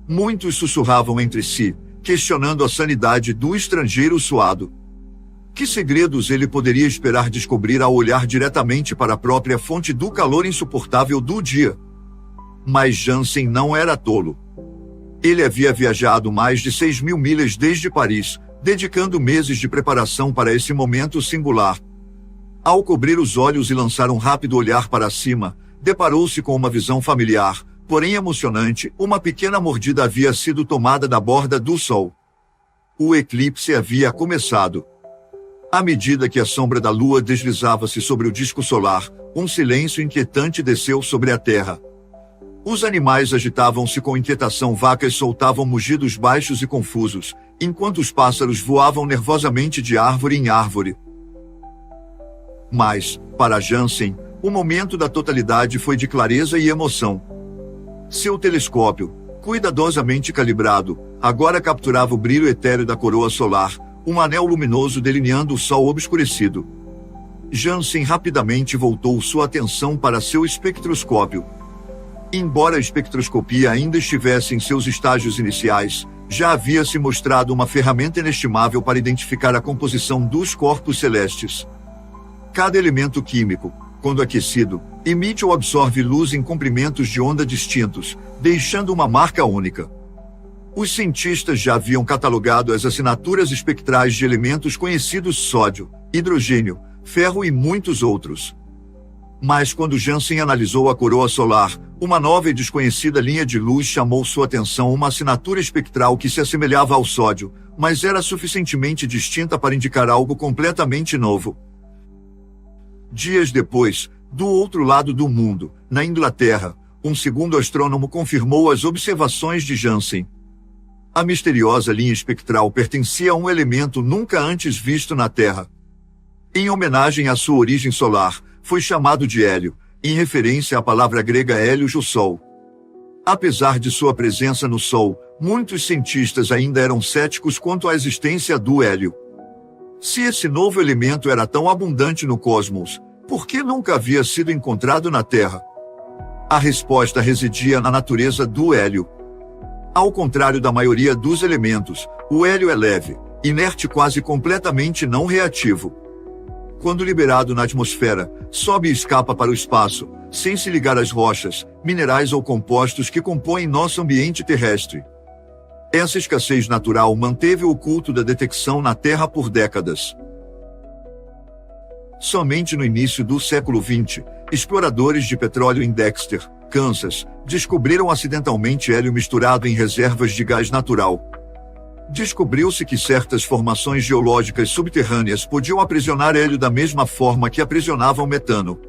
Muitos sussurravam entre si, questionando a sanidade do estrangeiro suado. Que segredos ele poderia esperar descobrir ao olhar diretamente para a própria fonte do calor insuportável do dia? Mas Janssen não era tolo. Ele havia viajado mais de 6.000 milhas desde Paris, dedicando meses de preparação para esse momento singular. Ao cobrir os olhos e lançar um rápido olhar para cima, deparou-se com uma visão familiar, porém emocionante. Uma pequena mordida havia sido tomada da borda do Sol. O eclipse havia começado. À medida que a sombra da Lua deslizava-se sobre o disco solar, um silêncio inquietante desceu sobre a Terra. Os animais agitavam-se com inquietação, vacas soltavam mugidos baixos e confusos, enquanto os pássaros voavam nervosamente de árvore em árvore. Mas, para Janssen, o momento da totalidade foi de clareza e emoção. Seu telescópio, cuidadosamente calibrado, agora capturava o brilho etéreo da coroa solar, um anel luminoso delineando o Sol obscurecido. Janssen rapidamente voltou sua atenção para seu espectroscópio. Embora a espectroscopia ainda estivesse em seus estágios iniciais, já havia se mostrado uma ferramenta inestimável para identificar a composição dos corpos celestes. Cada elemento químico, quando aquecido, emite ou absorve luz em comprimentos de onda distintos, deixando uma marca única. Os cientistas já haviam catalogado as assinaturas espectrais de elementos conhecidos: sódio, hidrogênio, ferro e muitos outros. Mas quando Janssen analisou a coroa solar, uma nova e desconhecida linha de luz chamou sua atenção, uma assinatura espectral que se assemelhava ao sódio, mas era suficientemente distinta para indicar algo completamente novo. Dias depois, do outro lado do mundo, na Inglaterra, um segundo astrônomo confirmou as observações de Janssen. A misteriosa linha espectral pertencia a um elemento nunca antes visto na Terra. Em homenagem à sua origem solar, foi chamado de hélio, em referência à palavra grega hélios, o Sol. Apesar de sua presença no Sol, muitos cientistas ainda eram céticos quanto à existência do hélio. Se esse novo elemento era tão abundante no cosmos, por que nunca havia sido encontrado na Terra? A resposta residia na natureza do hélio. Ao contrário da maioria dos elementos, o hélio é leve, inerte, quase completamente não reativo. Quando liberado na atmosfera, sobe e escapa para o espaço, sem se ligar às rochas, minerais ou compostos que compõem nosso ambiente terrestre. Essa escassez natural manteve o culto da detecção na Terra por décadas. Somente no início do século XX, Exploradores de petróleo em Dexter, Kansas, descobriram acidentalmente hélio misturado em reservas de gás natural. Descobriu-se que certas formações geológicas subterrâneas podiam aprisionar hélio da mesma forma que aprisionavam metano.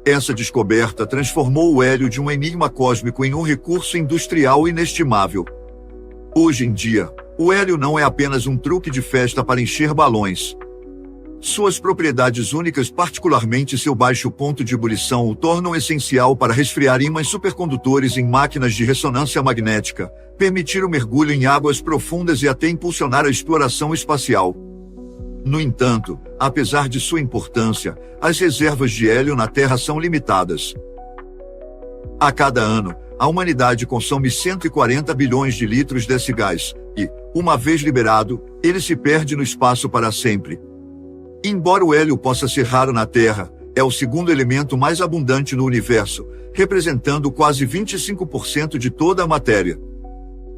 Essa descoberta transformou o hélio de um enigma cósmico em um recurso industrial inestimável. Hoje em dia, o hélio não é apenas um truque de festa para encher balões. Suas propriedades únicas, particularmente seu baixo ponto de ebulição, o tornam essencial para resfriar ímãs supercondutores em máquinas de ressonância magnética, permitir o mergulho em águas profundas e até impulsionar a exploração espacial. No entanto, apesar de sua importância, as reservas de hélio na Terra são limitadas. A cada ano, a humanidade consome 140 bilhões de litros desse gás, e, uma vez liberado, ele se perde no espaço para sempre. Embora o hélio possa ser raro na Terra, é o segundo elemento mais abundante no universo, representando quase 25% de toda a matéria.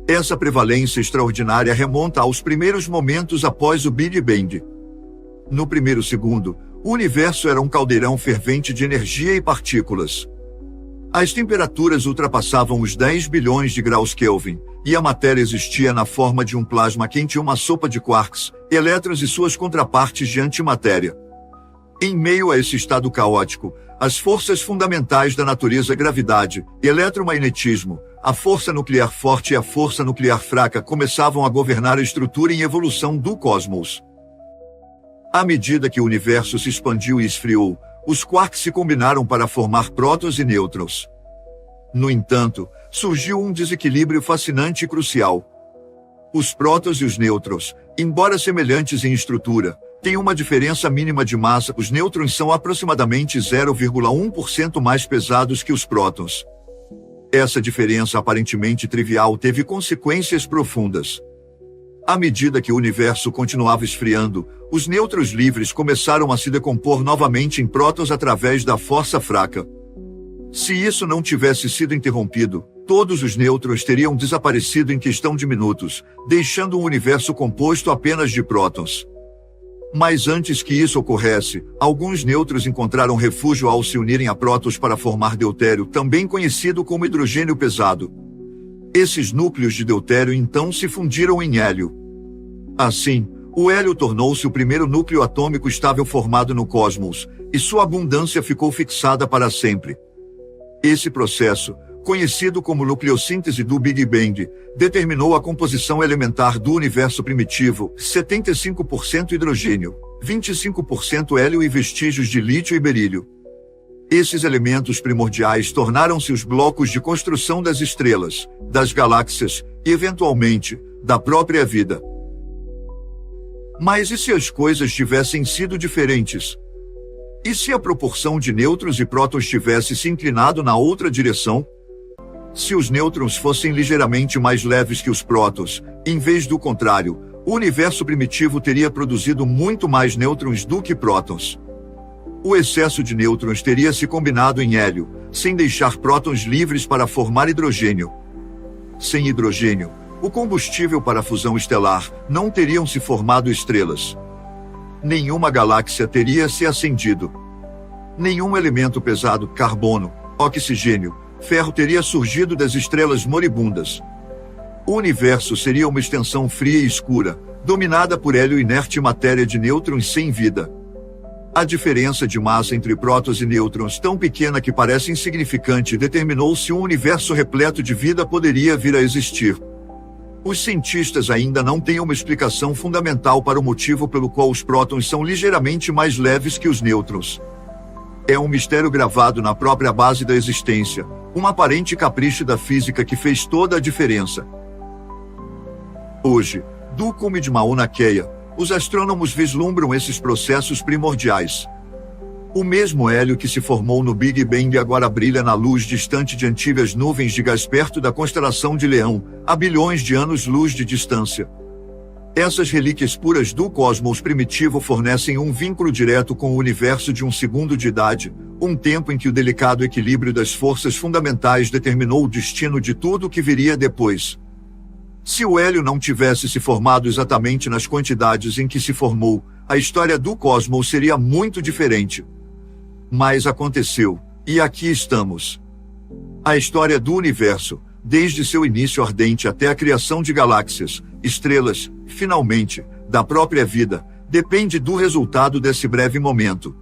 Essa prevalência extraordinária remonta aos primeiros momentos após o Big Bang. No primeiro segundo, o universo era um caldeirão fervente de energia e partículas. As temperaturas ultrapassavam os 10 bilhões de graus Kelvin, e a matéria existia na forma de um plasma quente e uma sopa de quarks, elétrons e suas contrapartes de antimatéria. Em meio a esse estado caótico, as forças fundamentais da natureza, gravidade, eletromagnetismo, a força nuclear forte e a força nuclear fraca, começavam a governar a estrutura e evolução do cosmos. À medida que o universo se expandiu e esfriou, os quarks se combinaram para formar prótons e nêutrons. No entanto, surgiu um desequilíbrio fascinante e crucial. Os prótons e os nêutrons, embora semelhantes em estrutura, têm uma diferença mínima de massa. Os nêutrons são aproximadamente 0,1% mais pesados que os prótons. Essa diferença aparentemente trivial teve consequências profundas. À medida que o universo continuava esfriando, os nêutrons livres começaram a se decompor novamente em prótons através da força fraca. Se isso não tivesse sido interrompido, todos os nêutrons teriam desaparecido em questão de minutos, deixando um universo composto apenas de prótons. Mas antes que isso ocorresse, alguns nêutrons encontraram refúgio ao se unirem a prótons para formar deutério, também conhecido como hidrogênio pesado. Esses núcleos de deutério então se fundiram em hélio. Assim, o hélio tornou-se o primeiro núcleo atômico estável formado no cosmos, e sua abundância ficou fixada para sempre. Esse processo, conhecido como nucleossíntese do Big Bang, determinou a composição elementar do universo primitivo: 75% hidrogênio, 25% hélio e vestígios de lítio e berílio. Esses elementos primordiais tornaram-se os blocos de construção das estrelas, das galáxias e, eventualmente, da própria vida. Mas e se as coisas tivessem sido diferentes? E se a proporção de nêutrons e prótons tivesse se inclinado na outra direção? Se os nêutrons fossem ligeiramente mais leves que os prótons, em vez do contrário, o universo primitivo teria produzido muito mais nêutrons do que prótons. O excesso de nêutrons teria se combinado em hélio, sem deixar prótons livres para formar hidrogênio. Sem hidrogênio, o combustível para a fusão estelar, não teriam se formado estrelas. Nenhuma galáxia teria se acendido. Nenhum elemento pesado, carbono, oxigênio, ferro teria surgido das estrelas moribundas. O universo seria uma extensão fria e escura, dominada por hélio inerte e matéria de nêutrons sem vida. A diferença de massa entre prótons e nêutrons, tão pequena que parece insignificante, determinou se um universo repleto de vida poderia vir a existir. Os cientistas ainda não têm uma explicação fundamental para o motivo pelo qual os prótons são ligeiramente mais leves que os nêutrons. É um mistério gravado na própria base da existência, um aparente capricho da física que fez toda a diferença. Hoje, do cume de Mauna Kea, os astrônomos vislumbram esses processos primordiais. O mesmo hélio que se formou no Big Bang agora brilha na luz distante de antigas nuvens de gás perto da constelação de Leão, a bilhões de anos-luz de distância. Essas relíquias puras do cosmos primitivo fornecem um vínculo direto com o universo de um segundo de idade, um tempo em que o delicado equilíbrio das forças fundamentais determinou o destino de tudo o que viria depois. Se o hélio não tivesse se formado exatamente nas quantidades em que se formou, a história do cosmos seria muito diferente. Mas aconteceu, E aqui estamos. A história do universo, desde seu início ardente até a criação de galáxias, estrelas, finalmente, da própria vida, depende do resultado desse breve momento.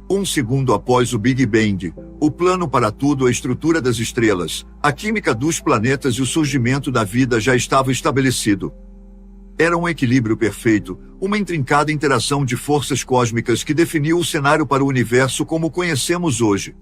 Um segundo após o Big Bang, o plano para tudo, a estrutura das estrelas, a química dos planetas e o surgimento da vida já estava estabelecido. Era um equilíbrio perfeito, uma intrincada interação de forças cósmicas que definiu o cenário para o universo como conhecemos hoje.